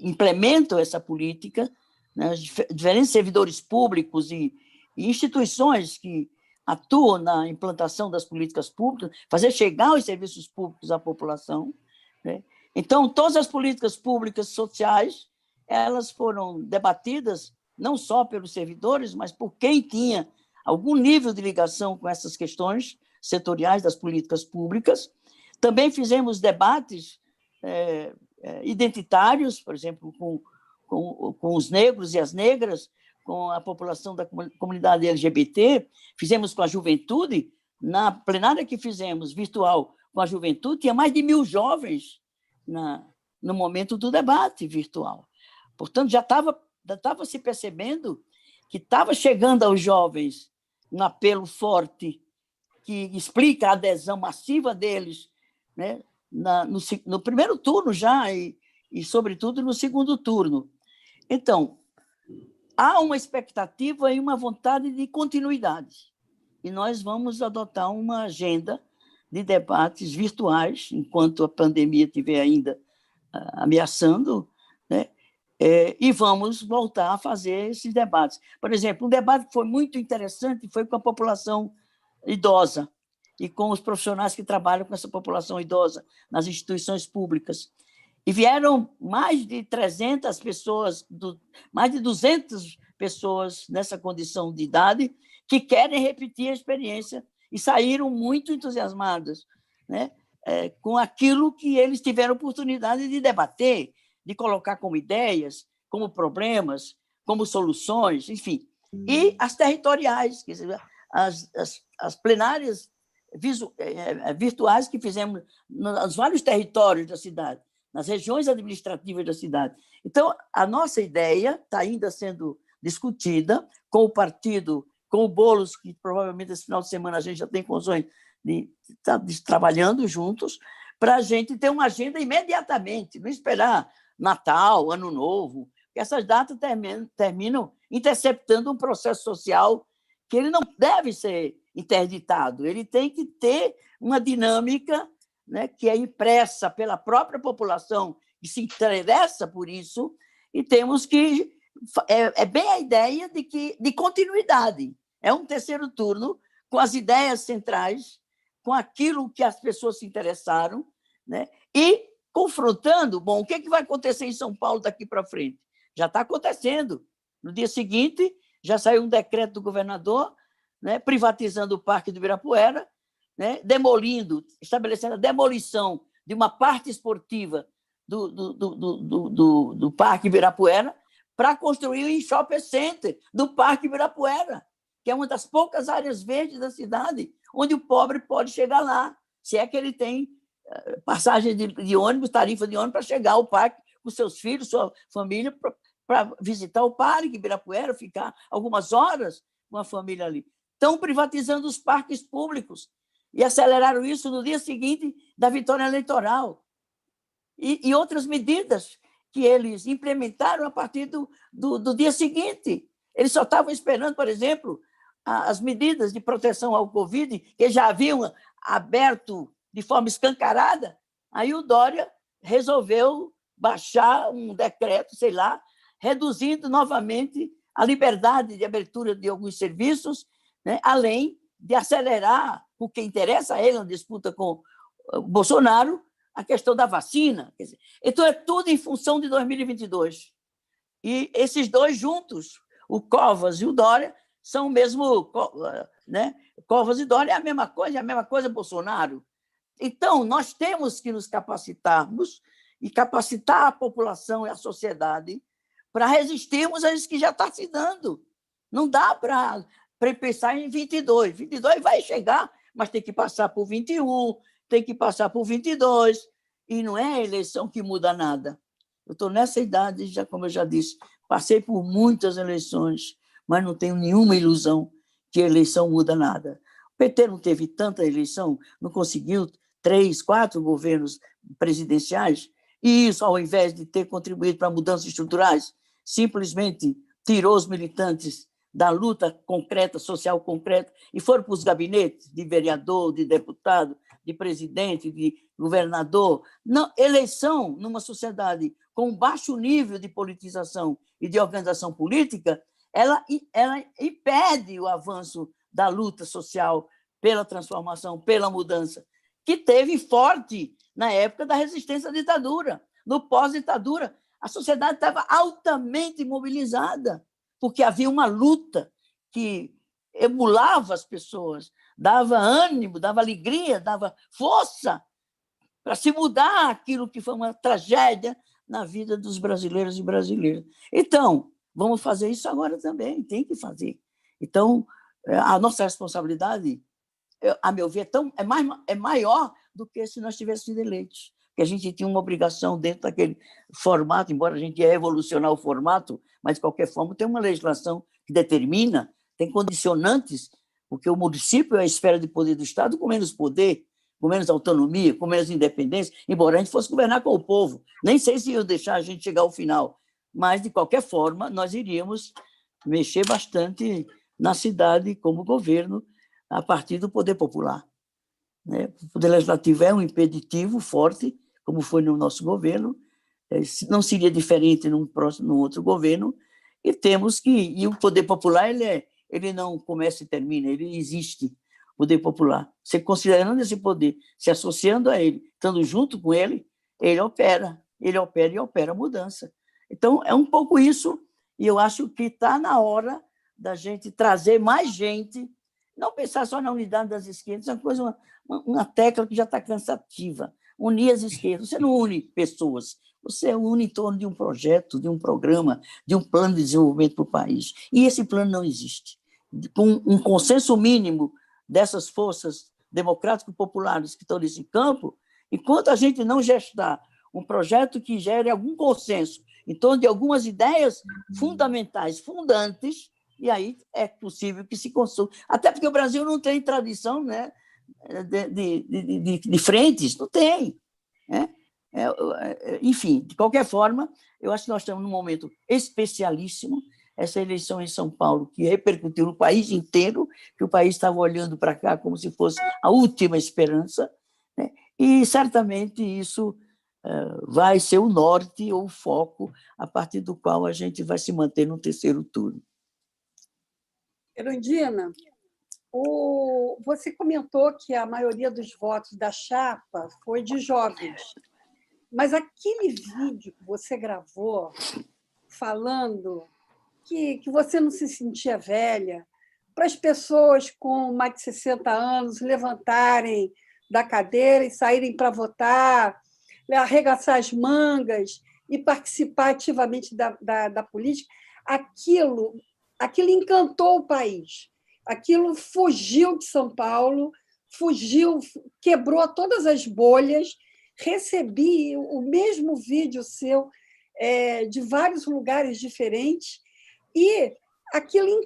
implementam essa política, né? Diferentes servidores públicos e instituições que atuam na implantação das políticas públicas, fazer chegar os serviços públicos à população, né? Então, todas as políticas públicas sociais, elas foram debatidas não só pelos servidores, mas por quem tinha algum nível de ligação com essas questões setoriais das políticas públicas. Também fizemos debates identitários, por exemplo, com os negros e as negras, com a população da comunidade LGBT, fizemos com a juventude. Na plenária que fizemos, virtual, com a juventude, tinha mais de 1.000 jovens no momento do debate virtual. Portanto, já estava se percebendo que estava chegando aos jovens um apelo forte que explica a adesão massiva deles, né, no primeiro turno já e, sobretudo, no segundo turno. Então, há uma expectativa e uma vontade de continuidade. E nós vamos adotar uma agenda de debates virtuais, enquanto a pandemia estiver ainda ameaçando, né? E vamos voltar a fazer esses debates. Por exemplo, um debate que foi muito interessante foi com a população idosa e com os profissionais que trabalham com essa população idosa nas instituições públicas. E vieram mais de 300 pessoas, mais de 200 pessoas nessa condição de idade que querem repetir a experiência e saíram muito entusiasmadas, né? Com aquilo que eles tiveram oportunidade de debater, de colocar como ideias, como problemas, como soluções, enfim. E as territoriais, quer dizer, as plenárias virtuais que fizemos nos vários territórios da cidade, nas regiões administrativas da cidade. Então, a nossa ideia está ainda sendo discutida com o partido, com o Boulos, que provavelmente esse final de semana a gente já tem condições de estar trabalhando juntos, para a gente ter uma agenda imediatamente, não esperar Natal, Ano Novo, porque essas datas terminam interceptando um processo social que ele não deve ser interditado, ele tem que ter uma dinâmica, né, que é impressa pela própria população que se interessa por isso, e temos que... É bem a ideia de continuidade. É um terceiro turno com as ideias centrais, com aquilo que as pessoas se interessaram, né, e confrontando, bom, o que vai acontecer em São Paulo daqui para frente? Já está acontecendo. No dia seguinte, já saiu um decreto do governador, né, privatizando o Parque do Ibirapuera, né, estabelecendo a demolição de uma parte esportiva do Parque Ibirapuera para construir um shopping center do Parque Ibirapuera, que é uma das poucas áreas verdes da cidade onde o pobre pode chegar lá, se é que ele tem passagem de ônibus, tarifa de ônibus para chegar ao parque com seus filhos, sua família, para visitar o Parque Ibirapuera, ficar algumas horas com a família ali. Estão privatizando os parques públicos e aceleraram isso no dia seguinte da vitória eleitoral. E outras medidas que eles implementaram a partir do dia seguinte. Eles só estavam esperando, por exemplo, as medidas de proteção ao Covid, que já haviam aberto de forma escancarada, Aí o Dória resolveu baixar um decreto, sei lá, reduzindo novamente a liberdade de abertura de alguns serviços, né, além de acelerar, porque interessa a ele na disputa com o Bolsonaro, a questão da vacina. Quer dizer, então, é tudo em função de 2022. E esses dois juntos, o Covas e o Dória, são o mesmo, né? Covas e Dória é a mesma coisa Bolsonaro. Então, nós temos que nos capacitarmos e capacitar a população e a sociedade para resistirmos a isso que já está se dando. Não dá para pensar em 22. 22 vai chegar, mas tem que passar por 21, tem que passar por 22, e não é a eleição que muda nada. Eu estou nessa idade, já, como eu já disse, passei por muitas eleições, mas não tenho nenhuma ilusão que a eleição muda nada. O PT não teve tanta eleição, não conseguiu 3, 4 governos presidenciais, e isso, ao invés de ter contribuído para mudanças estruturais, simplesmente tirou os militantes da luta concreta, social concreta, e foram para os gabinetes de vereador, de deputado, de presidente, de governador. Não, eleição numa sociedade com baixo nível de politização e de organização política, ela impede o avanço da luta social pela transformação, pela mudança, que teve forte na época da resistência à ditadura. No pós-ditadura, a sociedade estava altamente mobilizada, porque havia uma luta que emulava as pessoas, dava ânimo, dava alegria, dava força para se mudar aquilo que foi uma tragédia na vida dos brasileiros e brasileiras. Então, vamos fazer isso agora também, tem que fazer. Então, a nossa responsabilidade, a meu ver, é maior do que se nós tivéssemos sido eleitos, porque a gente tinha uma obrigação dentro daquele formato, embora a gente ia revolucionar o formato, mas, de qualquer forma, tem uma legislação que determina, tem condicionantes, porque o município é a esfera de poder do Estado com menos poder, com menos autonomia, com menos independência, embora a gente fosse governar com o povo. Nem sei se iam deixar a gente chegar ao final, mas, de qualquer forma, nós iríamos mexer bastante na cidade como governo a partir do poder popular. O poder legislativo é um impeditivo forte, como foi no nosso governo, não seria diferente num outro governo, e temos que... E o poder popular ele não começa e termina, ele existe, o poder popular. Você considerando esse poder, se associando a ele, estando junto com ele, ele opera e opera a mudança. Então, é um pouco isso, e eu acho que está na hora da gente trazer mais gente, não pensar só na unidade das esquerdas, é uma tecla que já está cansativa. Unir as esquerdas, você não une pessoas, você une em torno de um projeto, de um programa, de um plano de desenvolvimento para o país. E esse plano não existe. Com um consenso mínimo dessas forças democrático-populares que estão nesse campo, enquanto a gente não gestar um projeto que gere algum consenso em torno de algumas ideias fundamentais, fundantes, e aí é possível que se construa. Até porque o Brasil não tem tradição, né, de frentes, não tem. Né? Enfim, de qualquer forma, eu acho que nós estamos num momento especialíssimo. Essa eleição em São Paulo, que repercutiu no país inteiro, que o país estava olhando para cá como se fosse a última esperança, né? E certamente isso vai ser o norte ou o foco a partir do qual a gente vai se manter no terceiro turno. Erundina, você comentou que a maioria dos votos da chapa foi de jovens, mas aquele vídeo que você gravou falando que você não se sentia velha, para as pessoas com mais de 60 anos levantarem da cadeira e saírem para votar, arregaçar as mangas e participar ativamente da política, aquilo encantou o país. Aquilo fugiu de São Paulo, quebrou todas as bolhas. Recebi o mesmo vídeo seu de vários lugares diferentes e aquilo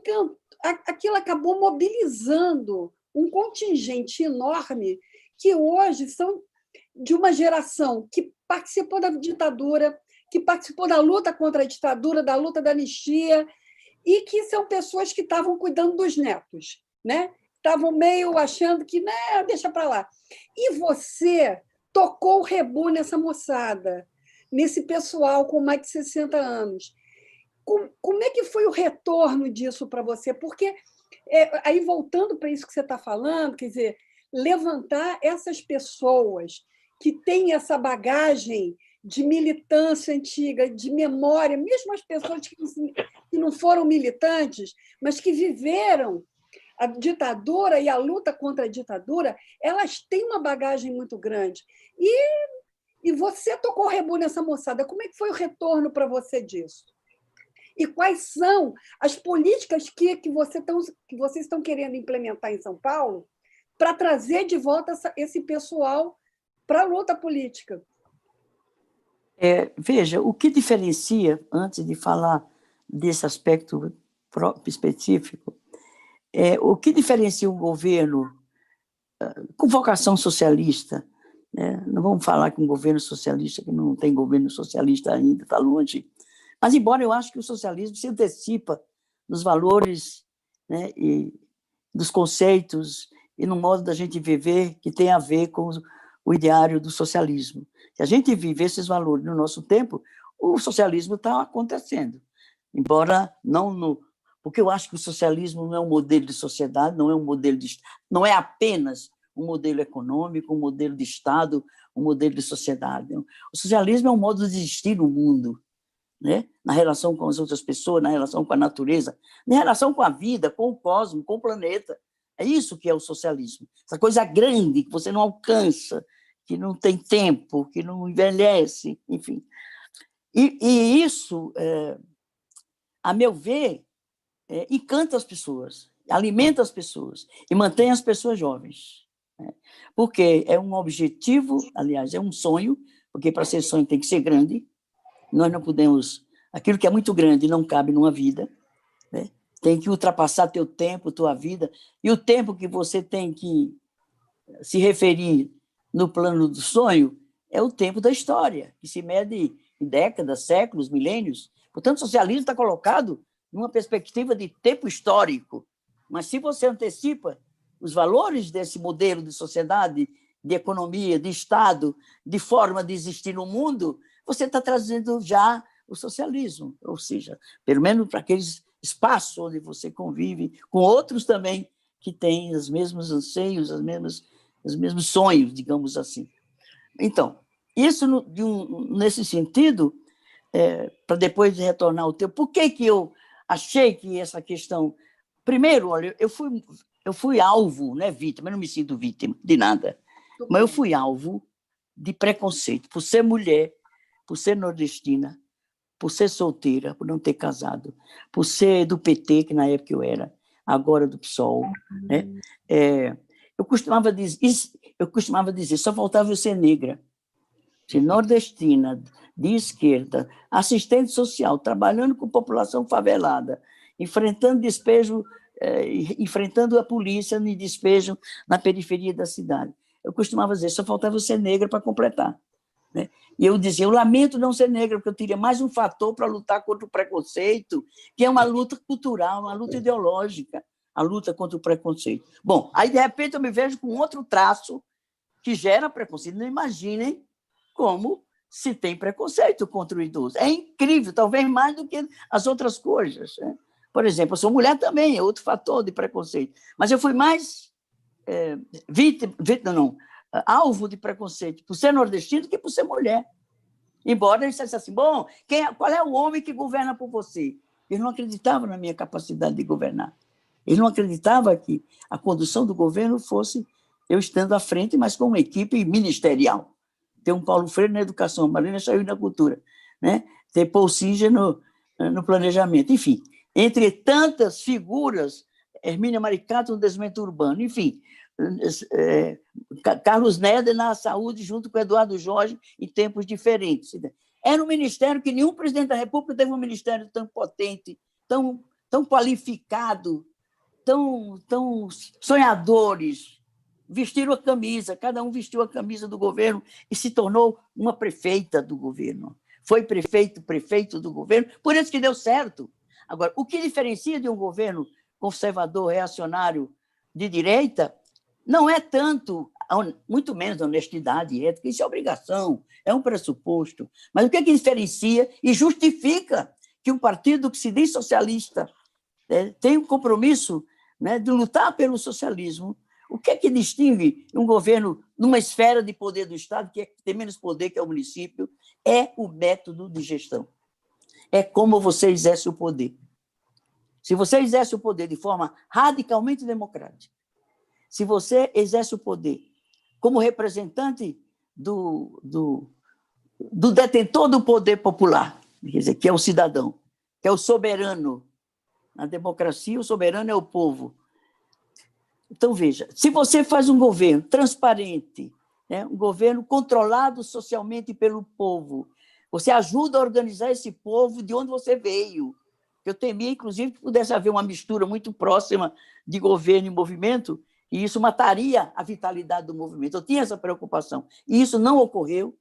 acabou mobilizando um contingente enorme que hoje são de uma geração que participou da ditadura, que participou da luta contra a ditadura, da luta da anistia, e que são pessoas que estavam cuidando dos netos, né? Estavam meio achando que deixa para lá. E você tocou o rebu nessa moçada, nesse pessoal com mais de 60 anos. Como é que foi o retorno disso para você? Porque, aí voltando para isso que você está falando, quer dizer, levantar essas pessoas que têm essa bagagem de militância antiga, de memória, mesmo as pessoas que não foram militantes, mas que viveram a ditadura e a luta contra a ditadura, elas têm uma bagagem muito grande. E você tocou o rebu nessa moçada. Como é que foi o retorno para você disso? E quais são as políticas que vocês estão querendo implementar em São Paulo para trazer de volta esse pessoal para a luta política? Veja, o que diferencia, antes de falar desse aspecto específico, o que diferencia um governo com vocação socialista, né? Não vamos falar que um governo socialista, que não tem governo socialista ainda, está longe, mas embora eu acho que o socialismo se antecipa dos valores, né, e dos conceitos e no modo da gente viver que tem a ver com o ideário do socialismo. Se a gente vive esses valores no nosso tempo, o socialismo está acontecendo. Embora não porque eu acho que o socialismo não é um modelo de sociedade, não é apenas um modelo econômico, um modelo de Estado, um modelo de sociedade. O socialismo é um modo de existir no mundo, né? Na relação com as outras pessoas, na relação com a natureza, na relação com a vida, com o cosmos, com o planeta. É isso que é o socialismo. Essa coisa grande que você não alcança, que não tem tempo, que não envelhece, enfim. E isso, a meu ver, encanta as pessoas, alimenta as pessoas e mantém as pessoas jovens. Né? Porque é um objetivo, aliás, é um sonho, porque para ser sonho tem que ser grande. Nós não podemos... Aquilo que é muito grande não cabe numa vida, né? Tem que ultrapassar teu tempo, tua vida, e o tempo que você tem que se referir no plano do sonho é o tempo da história, que se mede em décadas, séculos, milênios. Portanto, o socialismo está colocado numa perspectiva de tempo histórico. Mas se você antecipa os valores desse modelo de sociedade, de economia, de Estado, de forma de existir no mundo, você está trazendo já o socialismo, ou seja, pelo menos para aqueles espaços onde você convive com outros também que têm os mesmos anseios, os mesmos sonhos, digamos assim. Então, isso nesse sentido, para depois retornar ao teu... Por que eu achei que essa questão... Primeiro, olha, eu fui alvo, não é vítima, eu não me sinto vítima de nada, mas eu fui alvo de preconceito por ser mulher, por ser nordestina, por ser solteira, por não ter casado, por ser do PT, que na época eu era, agora do PSOL. Né? Eu costumava dizer, só faltava eu ser negra, ser nordestina, de esquerda, assistente social, trabalhando com população favelada, enfrentando despejo, enfrentando a polícia em despejo na periferia da cidade. Eu costumava dizer, só faltava eu ser negra para completar. Né? E eu dizia, eu lamento não ser negra, porque eu teria mais um fator para lutar contra o preconceito, que é uma luta cultural, uma luta ideológica, a luta contra o preconceito. Bom, aí, de repente, eu me vejo com outro traço que gera preconceito. Não imaginem como se tem preconceito contra o idoso. É incrível, talvez mais do que as outras coisas. Né? Por exemplo, eu sou mulher também, é outro fator de preconceito. Mas eu fui mais alvo de preconceito por ser nordestino do que por ser mulher. Embora ele dissesse assim, bom, qual é o homem que governa por você? Ele não acreditava na minha capacidade de governar. Ele não acreditava que a condução do governo fosse eu estando à frente, mas com uma equipe ministerial. Tem um Paulo Freire na educação, Marina Chayui na cultura, né? Tem Paul Singer no planejamento. Enfim, entre tantas figuras, Hermínia Maricato no desenvolvimento urbano, enfim, Carlos Neder na saúde, junto com Eduardo Jorge, em tempos diferentes. Era um ministério que nenhum presidente da República teve um ministério tão potente, tão qualificado, tão sonhadores. Vestiram a camisa, cada um vestiu a camisa do governo e se tornou uma prefeita do governo. Foi prefeito do governo, por isso que deu certo. Agora, o que diferencia de um governo conservador, reacionário, de direita, não é tanto muito menos honestidade e ética. Isso é obrigação, é um pressuposto. Mas o que é que diferencia e justifica que um partido que se diz socialista tem um compromisso, né, de lutar pelo socialismo? O que é que distingue um governo numa esfera de poder do Estado, que tem menos poder que é o município? É o método de gestão. É como você exerce o poder. Se você exerce o poder de forma radicalmente democrática, se você exerce o poder como representante do detentor do poder popular, quer dizer, que é o cidadão, que é o soberano. Na democracia, o soberano é o povo. Então, veja, se você faz um governo transparente, né, um governo controlado socialmente pelo povo, você ajuda a organizar esse povo de onde você veio. Eu temia, inclusive, que pudesse haver uma mistura muito próxima de governo e movimento, e isso mataria a vitalidade do movimento. Eu tinha essa preocupação. E isso não ocorreu.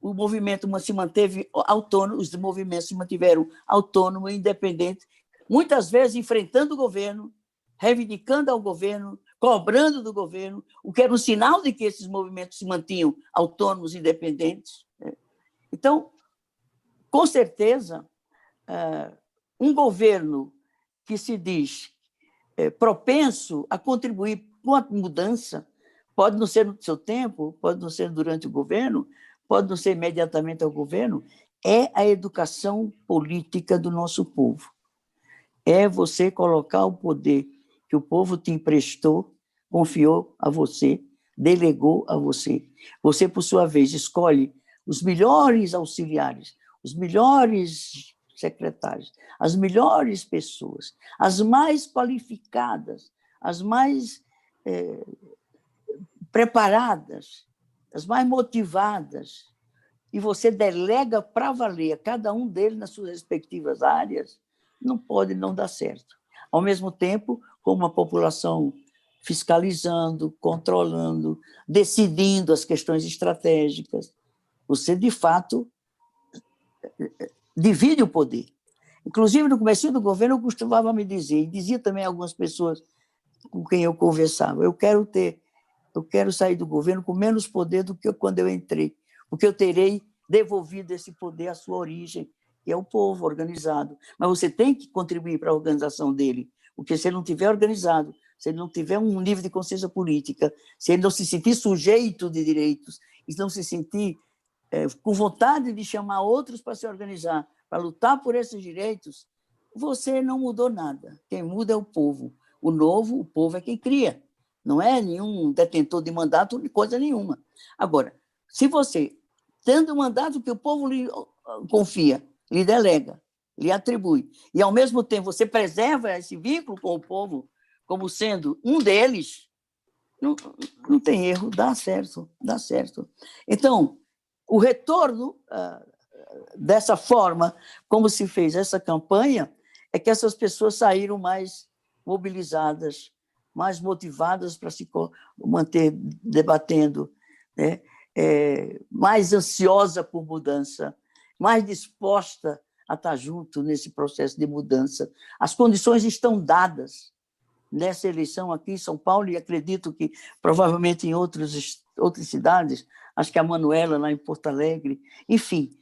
O movimento se manteve autônomo, os movimentos se mantiveram autônomos e independentes, muitas vezes enfrentando o governo, reivindicando ao governo, cobrando do governo, o que era um sinal de que esses movimentos se mantinham autônomos e independentes. Então, com certeza, um governo que se diz propenso a contribuir com a mudança, pode não ser no seu tempo, pode não ser durante o governo, pode não ser imediatamente ao governo, é a educação política do nosso povo. É você colocar o poder que o povo te emprestou, confiou a você, delegou a você. Você, por sua vez, escolhe os melhores auxiliares, os melhores secretários, as melhores pessoas, as mais qualificadas, as mais preparadas, as mais motivadas, e você delega para valer a cada um deles nas suas respectivas áreas, não pode não dar certo. Ao mesmo tempo, com uma população fiscalizando, controlando, decidindo as questões estratégicas, você, de fato, divide o poder. Inclusive, no começo do governo, eu costumava me dizer, e dizia também a algumas pessoas com quem eu conversava, eu quero sair do governo com menos poder do que quando eu entrei, porque eu terei devolvido esse poder à sua origem, que é o povo organizado. Mas você tem que contribuir para a organização dele, porque se ele não tiver organizado, se ele não tiver um nível de consciência política, se ele não se sentir sujeito de direitos, e não se sentir com vontade de chamar outros para se organizar, para lutar por esses direitos, você não mudou nada. Quem muda é o povo. O novo, o povo é quem cria. Não é nenhum detentor de mandato, coisa nenhuma. Agora, se você, tendo um mandato que o povo lhe confia, lhe delega, lhe atribui, e, ao mesmo tempo, você preserva esse vínculo com o povo como sendo um deles, não tem erro, dá certo, dá certo. Então, o retorno dessa forma, como se fez essa campanha, é que essas pessoas saíram mais mobilizadas, mais motivadas para se manter debatendo, né? Mais ansiosa por mudança, mais disposta a estar junto nesse processo de mudança. As condições estão dadas nessa eleição aqui em São Paulo, e acredito que provavelmente em outras cidades, acho que a Manuela lá em Porto Alegre, enfim,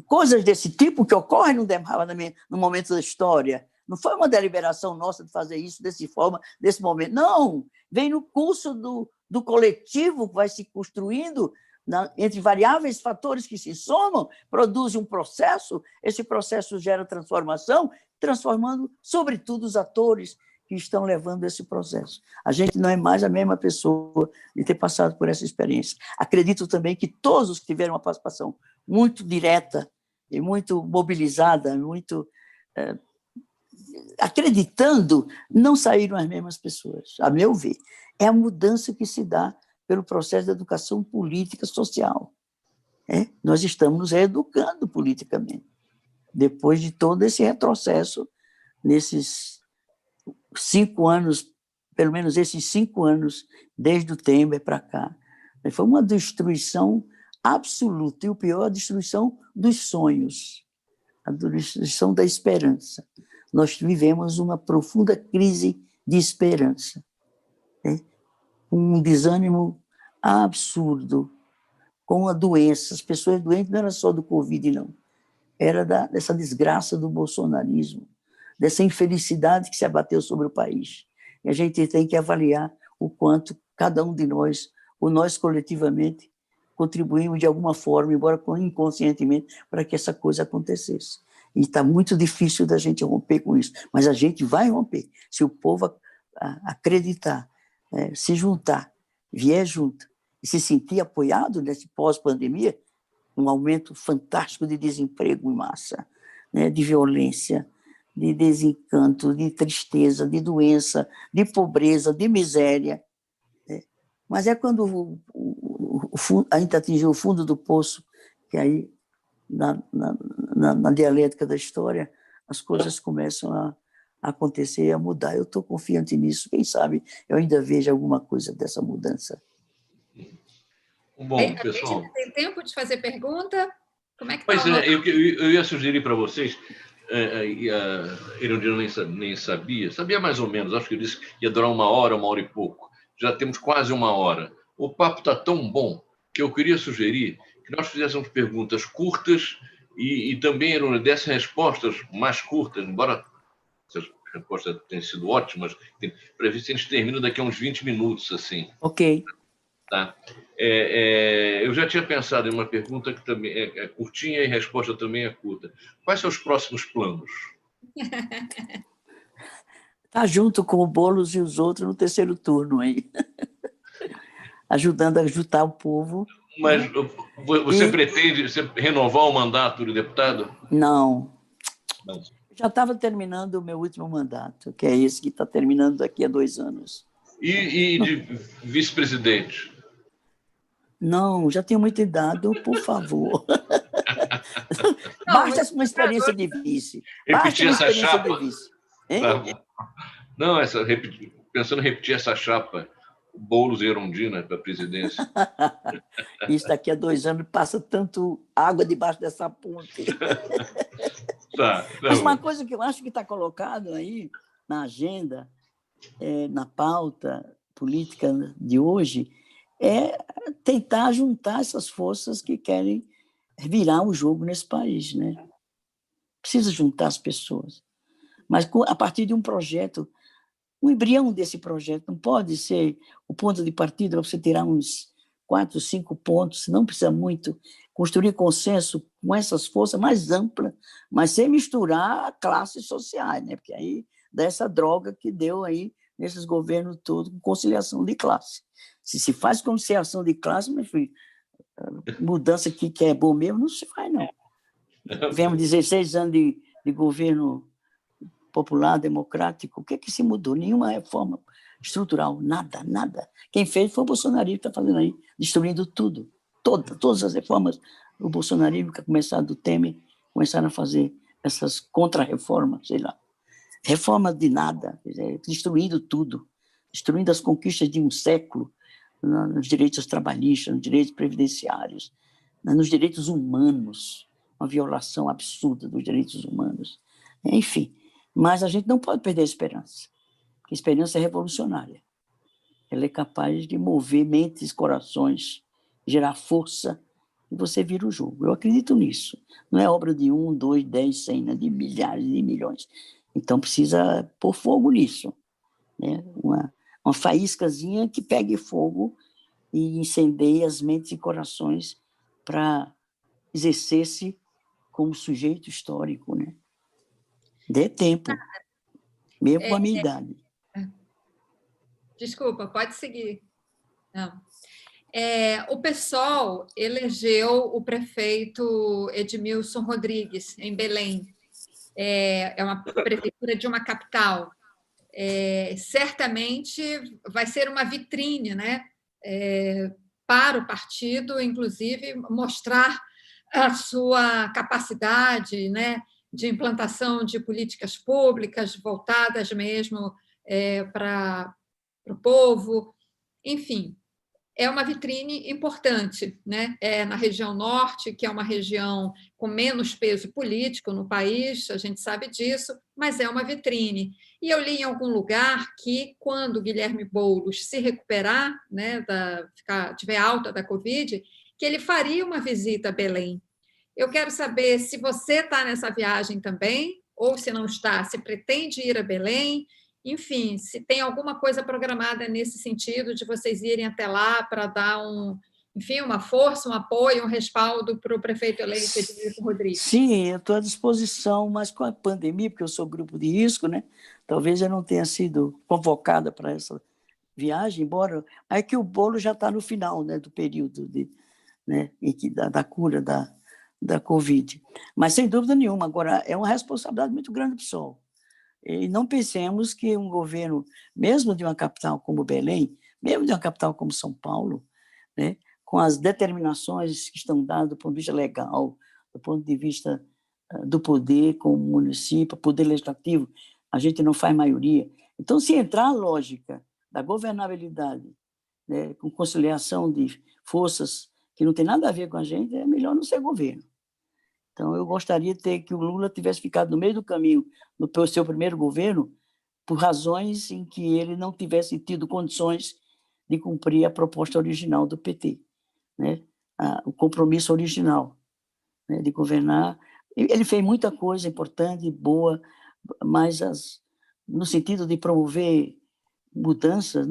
coisas desse tipo que ocorrem no momento da história. Não foi uma deliberação nossa de fazer isso dessa forma, desse momento. Não, vem no curso do coletivo que vai se construindo entre variáveis fatores que se somam, produz um processo, esse processo gera transformação, transformando, sobretudo, os atores que estão levando esse processo. A gente não é mais a mesma pessoa de ter passado por essa experiência. Acredito também que todos os que tiveram uma participação muito direta e muito mobilizada, muito acreditando, não saíram as mesmas pessoas, a meu ver. É a mudança que se dá pelo processo de educação política social. Nós estamos nos reeducando politicamente, depois de todo esse retrocesso, nesses 5 anos, pelo menos esses 5 anos, desde o Temer para cá. Foi uma destruição absoluta, e o pior, a destruição dos sonhos, a destruição da esperança. Nós vivemos uma profunda crise de esperança, um desânimo absurdo com a doença. As pessoas doentes não era só do Covid, não. Era dessa desgraça do bolsonarismo, dessa infelicidade que se abateu sobre o país. E a gente tem que avaliar o quanto cada um de nós, ou nós coletivamente, contribuímos de alguma forma, embora inconscientemente, para que essa coisa acontecesse. E está muito difícil da gente romper com isso, mas a gente vai romper. Se o povo acreditar, se juntar, vier junto, e se sentir apoiado nesse pós-pandemia, um aumento fantástico de desemprego em massa, né, de violência, de desencanto, de tristeza, de doença, de pobreza, de miséria. Né? Mas é quando a gente atingiu o fundo do poço, que aí, na dialética da história, as coisas começam a acontecer e a mudar. Eu estou confiante nisso. Quem sabe eu ainda vejo alguma coisa dessa mudança. Bom, pessoal... A gente tem tempo de fazer pergunta? Como é que Pois está? Eu ia sugerir para vocês, a Erundina nem sabia mais ou menos, acho que eu disse que ia durar 1 hora e pouco. Já temos quase 1 hora. O papo está tão bom que eu queria sugerir que nós fizéssemos perguntas curtas e também dessem respostas mais curtas, embora as respostas tenham sido ótimas, para ver se a gente termina daqui a uns 20 minutos, assim. Ok. Tá? Eu já tinha pensado em uma pergunta que também é curtinha e a resposta também é curta. Quais são os próximos planos? Está junto com o Boulos e os outros no terceiro turno aí, ajudando a juntar o povo. Mas você pretende renovar o mandato de deputado? Não. Não. Já estava terminando o meu último mandato, que é esse que está terminando daqui a 2 anos. E de vice-presidente? Não, já tenho muita idade, por favor. Basta uma experiência de vice. Repetir essa chapa? Tá. Não, pensando em repetir essa chapa, Boulos e Erundina para a presidência. Isso daqui a 2 anos passa tanto água debaixo dessa ponte. Tá, mas uma coisa que eu acho que está colocado aí na agenda, na pauta política de hoje, é tentar juntar essas forças que querem virar o jogo nesse país, né? Precisa juntar as pessoas, mas a partir de um projeto, um embrião desse projeto. Não pode ser o ponto de partida para você tirar uns 4, 5 pontos, não precisa muito, construir consenso com essas forças mais amplas, mas sem misturar classes sociais, né? Porque aí dá essa droga que deu aí nesses governos todos, com conciliação de classe. Se faz conciliação de classe, meu filho, mudança que é bom mesmo, não se faz, não. Tivemos 16 anos de governo popular, democrático, o que é que se mudou? Nenhuma reforma estrutural, nada. Quem fez foi o bolsonarismo, que está fazendo aí, destruindo tudo. Todas as reformas, o bolsonarismo, que começaram do Temer, começaram a fazer essas contra-reformas, sei lá. Reforma de nada, destruindo tudo, destruindo as conquistas de um século, nos direitos trabalhistas, nos direitos previdenciários, nos direitos humanos, uma violação absurda dos direitos humanos. Enfim, mas a gente não pode perder a esperança, porque a esperança é revolucionária. Ela é capaz de mover mentes, corações, gerar força, e você vira o jogo. Eu acredito nisso. Não é obra de 1, 2, 10, 100, né? De milhares, de milhões. Então, precisa pôr fogo nisso. Né? Uma faíscazinha que pegue fogo e incendeie as mentes e corações para exercer-se como sujeito histórico, né? Dê tempo, mesmo com a minha idade. Desculpa, pode seguir. Não. O PSOL elegeu o prefeito Edmilson Rodrigues, em Belém. É uma prefeitura de uma capital. Certamente vai ser uma vitrine, né? Para o partido, inclusive, mostrar a sua capacidade, né, de implantação de políticas públicas voltadas mesmo para o povo. Enfim, é uma vitrine importante, né? É na região norte, que é uma região com menos peso político no país, a gente sabe disso, mas é uma vitrine. E eu li em algum lugar que, quando Guilherme Boulos se recuperar, né, tiver alta da Covid, que ele faria uma visita a Belém. Eu quero saber se você está nessa viagem também, ou se não está, se pretende ir a Belém, enfim, se tem alguma coisa programada nesse sentido de vocês irem até lá para dar enfim, uma força, um apoio, um respaldo para o prefeito eleito Edmilson Rodrigues. Sim, eu estou à disposição, mas com a pandemia, porque eu sou grupo de risco, né? Talvez eu não tenha sido convocada para essa viagem, embora é que o bolo já está no final, né, do período né, da cura da Covid. Mas, sem dúvida nenhuma, agora é uma responsabilidade muito grande para o PSOL. E não pensemos que um governo, mesmo de uma capital como Belém, mesmo de uma capital como São Paulo, né, com as determinações que estão dadas do ponto de vista legal, do ponto de vista do poder como município, poder legislativo, a gente não faz maioria. Então, se entrar a lógica da governabilidade, né, com conciliação de forças que não tem nada a ver com a gente, é melhor não ser governo. Então, eu gostaria que o Lula tivesse ficado no meio do caminho no seu primeiro governo, por razões em que ele não tivesse tido condições de cumprir a proposta original do PT, né? O compromisso original, né, de governar. Ele fez muita coisa importante, boa, mas no sentido de promover mudanças,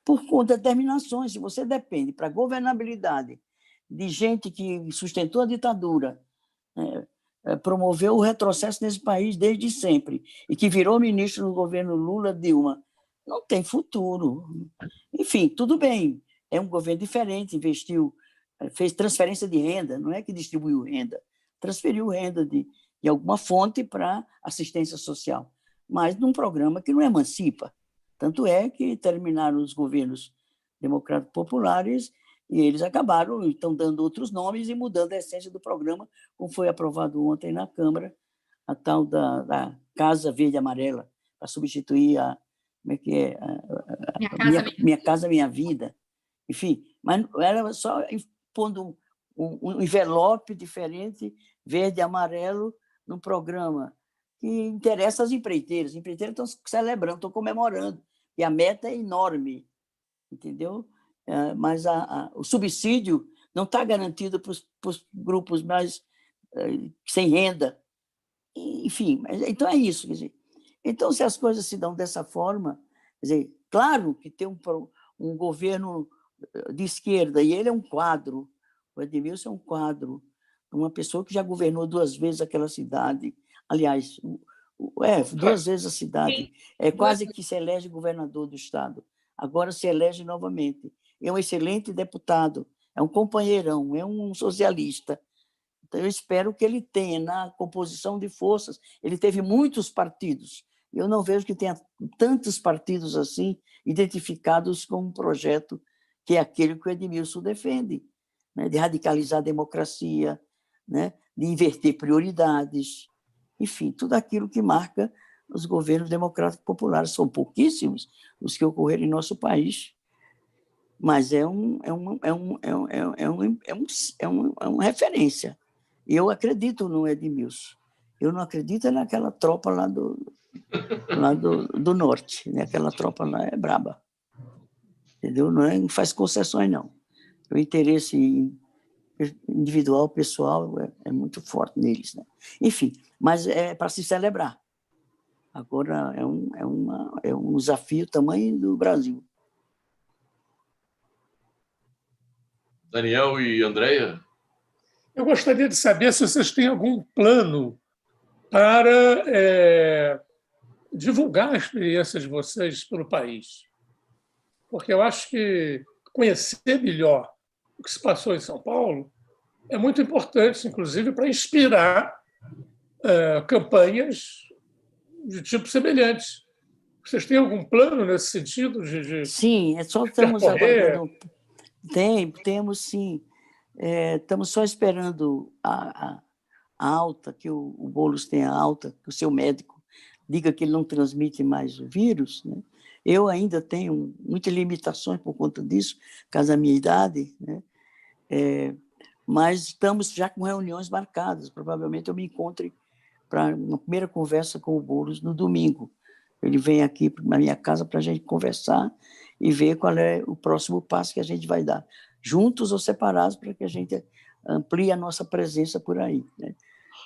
por determinações. Se você depende para a governabilidade de gente que sustentou a ditadura, promoveu o retrocesso nesse país desde sempre, e que virou ministro no governo Lula-Dilma, não tem futuro. Enfim, tudo bem, é um governo diferente, investiu, fez transferência de renda, não é que distribuiu renda, transferiu renda de alguma fonte para assistência social, mas num programa que não emancipa. Tanto é que terminaram os governos democráticos populares e eles acabaram, estão dando outros nomes e mudando a essência do programa, como foi aprovado ontem na Câmara, a tal da Casa Verde e Amarela, para substituir como é que é? Minha Casa Minha Vida. Enfim, mas era só pondo um envelope diferente, verde e amarelo, num programa que interessa às empreiteiras. As empreiteiras estão celebrando, estão comemorando, e a meta é enorme, entendeu? Mas o subsídio não está garantido para os grupos mais sem renda. Enfim, então é isso. Quer dizer, então, se as coisas se dão dessa forma, quer dizer, claro que tem um governo de esquerda, e ele é um quadro, o Edmilson é um quadro, uma pessoa que já governou 2 vezes aquela cidade, aliás, 2 vezes a cidade, quase que se elege governador do estado, agora se elege novamente, é um excelente deputado, é um companheirão, é um socialista. Então, eu espero que ele tenha, na composição de forças, ele teve muitos partidos, eu não vejo que tenha tantos partidos assim, identificados com um projeto que é aquele que o Edmilson defende, né? De radicalizar a democracia, né? De inverter prioridades, enfim, tudo aquilo que marca os governos democráticos populares. São pouquíssimos os que ocorreram em nosso país, mas é uma referência. Eu acredito no Edmilson. Eu não acredito naquela tropa lá do norte, né? Aquela tropa lá é braba. Entendeu? Não faz concessões, não. O interesse individual, pessoal, é muito forte neles, né? Enfim, mas é para se celebrar. Agora é um desafio tamanho do Brasil. Daniel e Andréia? Eu gostaria de saber se vocês têm algum plano para divulgar a experiência de vocês pelo país. Porque eu acho que conhecer melhor o que se passou em São Paulo é muito importante, inclusive, para inspirar campanhas de tipo semelhante. Vocês têm algum plano nesse sentido? Sim, só estamos aguardando. Temos sim. Estamos só esperando a alta, que o Boulos tenha alta, que o seu médico diga que ele não transmite mais o vírus, né? Eu ainda tenho muitas limitações por conta disso, por causa da minha idade, né? Mas estamos já com reuniões marcadas. Provavelmente eu me encontre para uma primeira conversa com o Boulos no domingo. Ele vem aqui na minha casa para a gente conversar e ver qual é o próximo passo que a gente vai dar, juntos ou separados, para que a gente amplie a nossa presença por aí, né?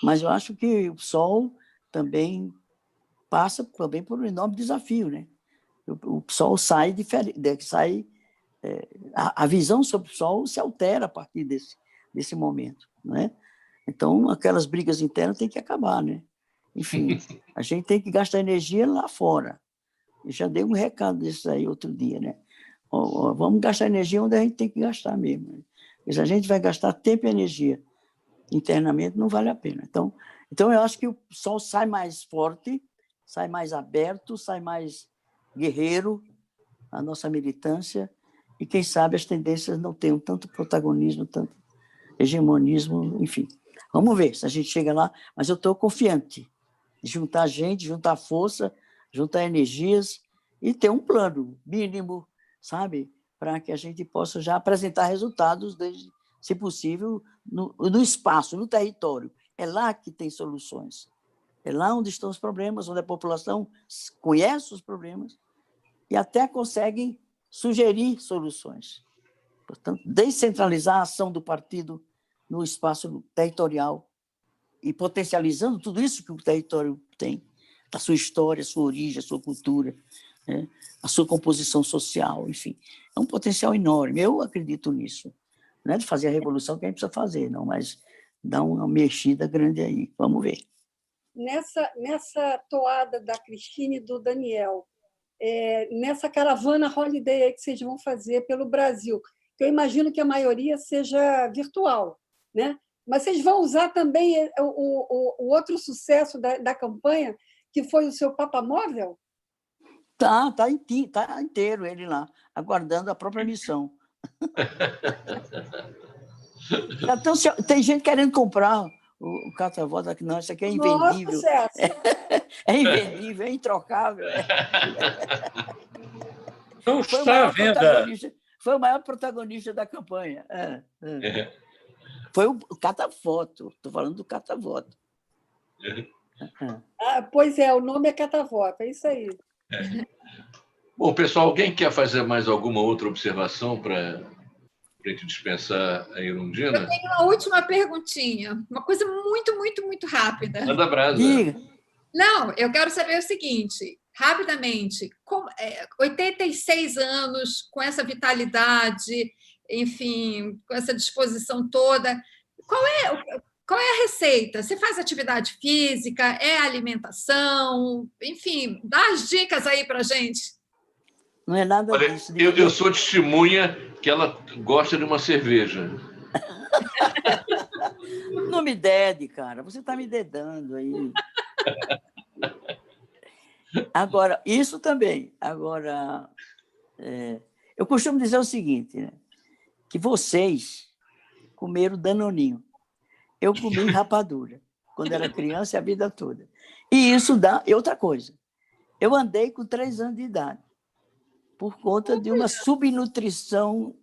Mas eu acho que o Sol também passa também por um enorme desafio, né? O Sol sai diferente, a visão sobre o Sol se altera a partir desse momento, né? Então, aquelas brigas internas têm que acabar, né? Enfim, a gente tem que gastar energia lá fora. Eu já dei um recado desse aí outro dia, né? Vamos gastar energia onde a gente tem que gastar mesmo, né? Porque se a gente vai gastar tempo e energia internamente, não vale a pena. Então eu acho que o Sol sai mais forte, sai mais aberto, sai mais guerreiro, a nossa militância, e quem sabe as tendências não tenham tanto protagonismo, tanto hegemonismo, enfim. Vamos ver se a gente chega lá, mas eu estou confiante de juntar gente, juntar força, juntar energias e ter um plano mínimo, sabe, para que a gente possa já apresentar resultados, desde, se possível, no espaço, no território. É lá que tem soluções. É lá onde estão os problemas, onde a população conhece os problemas e até consegue sugerir soluções. Portanto, descentralizar a ação do partido no espaço territorial e potencializando tudo isso que o território tem, a sua história, a sua origem, a sua cultura, né? A sua composição social, enfim. É um potencial enorme. Eu acredito nisso. Não é de fazer a revolução que a gente precisa fazer, não, mas dar uma mexida grande aí. Vamos ver. Nessa toada da Cristine e do Daniel, nessa caravana Holiday aí que vocês vão fazer pelo Brasil, que eu imagino que a maioria seja virtual, né? Mas vocês vão usar também o outro sucesso da campanha, que foi o seu papamóvel? Tá inteiro ele lá, aguardando a própria missão. Então, tem gente querendo comprar o catavota, que não, isso aqui é invendível. É invendível, é introcável. Não está à venda. Foi o maior protagonista da campanha. Foi o catavoto. Estou falando do catavoto. Pois é, o nome é catavoto, é isso aí. Bom, pessoal, alguém quer fazer mais alguma outra observação para a gente dispensar a Irundina? Eu tenho uma última perguntinha, uma coisa muito, muito, muito rápida. Manda brasa. Não, eu quero saber o seguinte, rapidamente, 86 anos, com essa vitalidade, enfim, com essa disposição toda, qual é a receita? Você faz atividade física? É alimentação? Enfim, dá as dicas aí para a gente. Não é nada Olha, disso. Eu sou testemunha que ela gosta de uma cerveja. Não me dede, cara. Você está me dedando aí. Agora, isso também. Agora, eu costumo dizer o seguinte, né? Que vocês comeram danoninho. Eu comi rapadura quando era criança e a vida toda. E isso dá... E outra coisa, eu andei com 3 anos de idade por conta de uma subnutrição.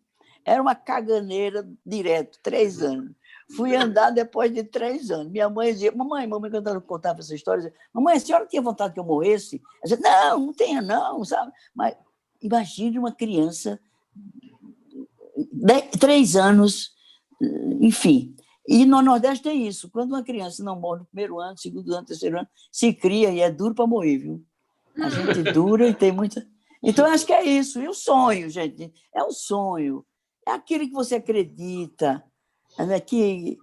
Era uma caganeira direto, 3 anos. Fui andar depois de 3 anos. Minha mãe dizia, mamãe, quando ela contava essa história, dizia, mamãe, a senhora tinha vontade que eu morresse? Eu dizia, não tenha não, sabe? Mas imagine uma criança, 3 anos, enfim. E no Nordeste tem isso. Quando uma criança não morre no primeiro ano, segundo ano, terceiro ano, se cria e é duro para morrer, viu? A gente dura e tem muita... Então, acho que é isso. E o sonho, gente, é o sonho. É aquilo que você acredita, né? que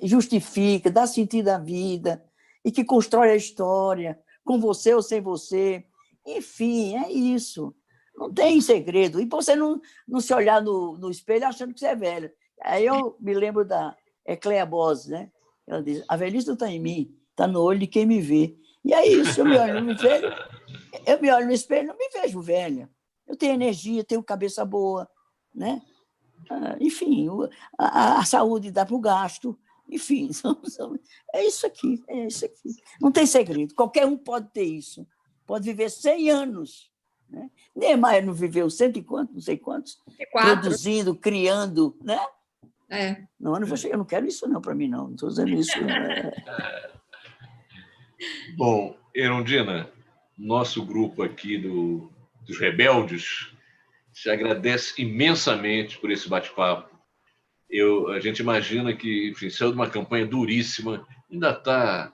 justifica, dá sentido à vida e que constrói a história, com você ou sem você. Enfim, é isso. Não tem segredo. E você não se olhar no espelho achando que você é velha. Aí eu me lembro da Ecléa Bose, né? Ela diz, a velhice não está em mim, está no olho de quem me vê. E é isso, eu me olho no espelho, não me vejo velha. Eu tenho energia, tenho cabeça boa, né? Enfim, a saúde dá para o gasto, enfim, é isso aqui. Não tem segredo, qualquer um pode ter isso, pode viver 100 anos Né? Niemeyer não viveu cento e quantos, não sei quantos, 4. produzindo, criando, né? Não, eu não vou chegar, eu não quero isso não para mim, não estou dizendo isso. Bom, Erundina, nosso grupo aqui dos Rebeldes te agradece imensamente por esse bate-papo. A gente imagina que, enfim, saiu de uma campanha duríssima, ainda está,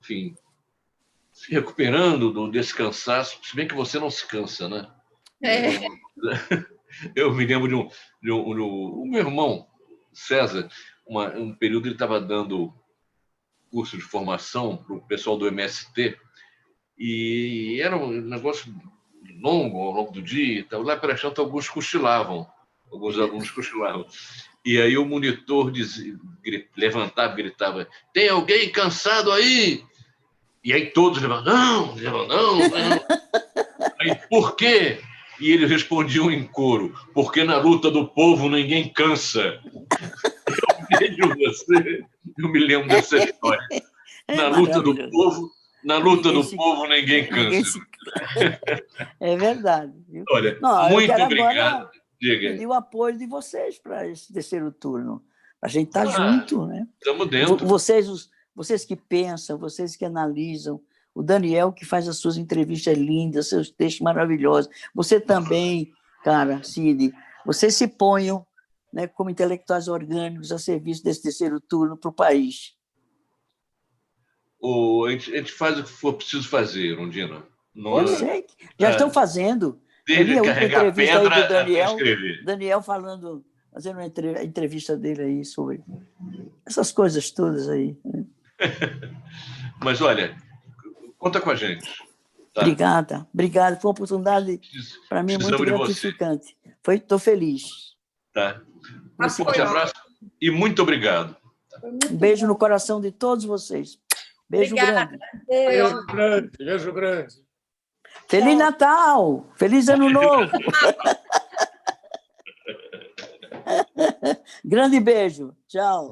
enfim, se recuperando desse cansaço, se bem que você não se cansa, né? Eu me lembro de um meu irmão, César, um período ele estava dando curso de formação para o pessoal do MST, e era um negócio longo ao longo do dia. Então, lá pela chão, alguns cochilavam, alguns alunos cochilavam. E aí o monitor levantava e gritava: tem alguém cansado aí? E aí todos levantavam: não. Aí, por quê? E eles respondiam em coro: porque na luta do povo ninguém cansa. Eu me lembro dessa história. Na luta do povo ninguém cansa. É verdade. Viu? Olha, não, muito obrigado. Pedir o apoio de vocês para esse terceiro turno. A gente está junto, né? Estamos dentro. Vocês que pensam, vocês que analisam, o Daniel que faz as suas entrevistas lindas, seus textos maravilhosos. Você também, cara, Cid, vocês se ponham, né, como intelectuais orgânicos a serviço desse terceiro turno para o país. A gente faz o que for preciso fazer, Erundina. Eu sei. Já estão fazendo. Desde carregar entrevista pedra aí do Daniel, até escrever. Daniel fazendo uma entrevista dele aí sobre essas coisas todas aí. Né? Mas, olha, conta com a gente. Tá? Obrigada. Foi uma oportunidade, para mim, muito gratificante. Estou feliz. Tá. Um forte abraço e muito obrigado. Um beijo no coração de todos vocês. Beijo grande. Beijo grande. Feliz Natal! Feliz Ano Novo! Grande beijo. Tchau.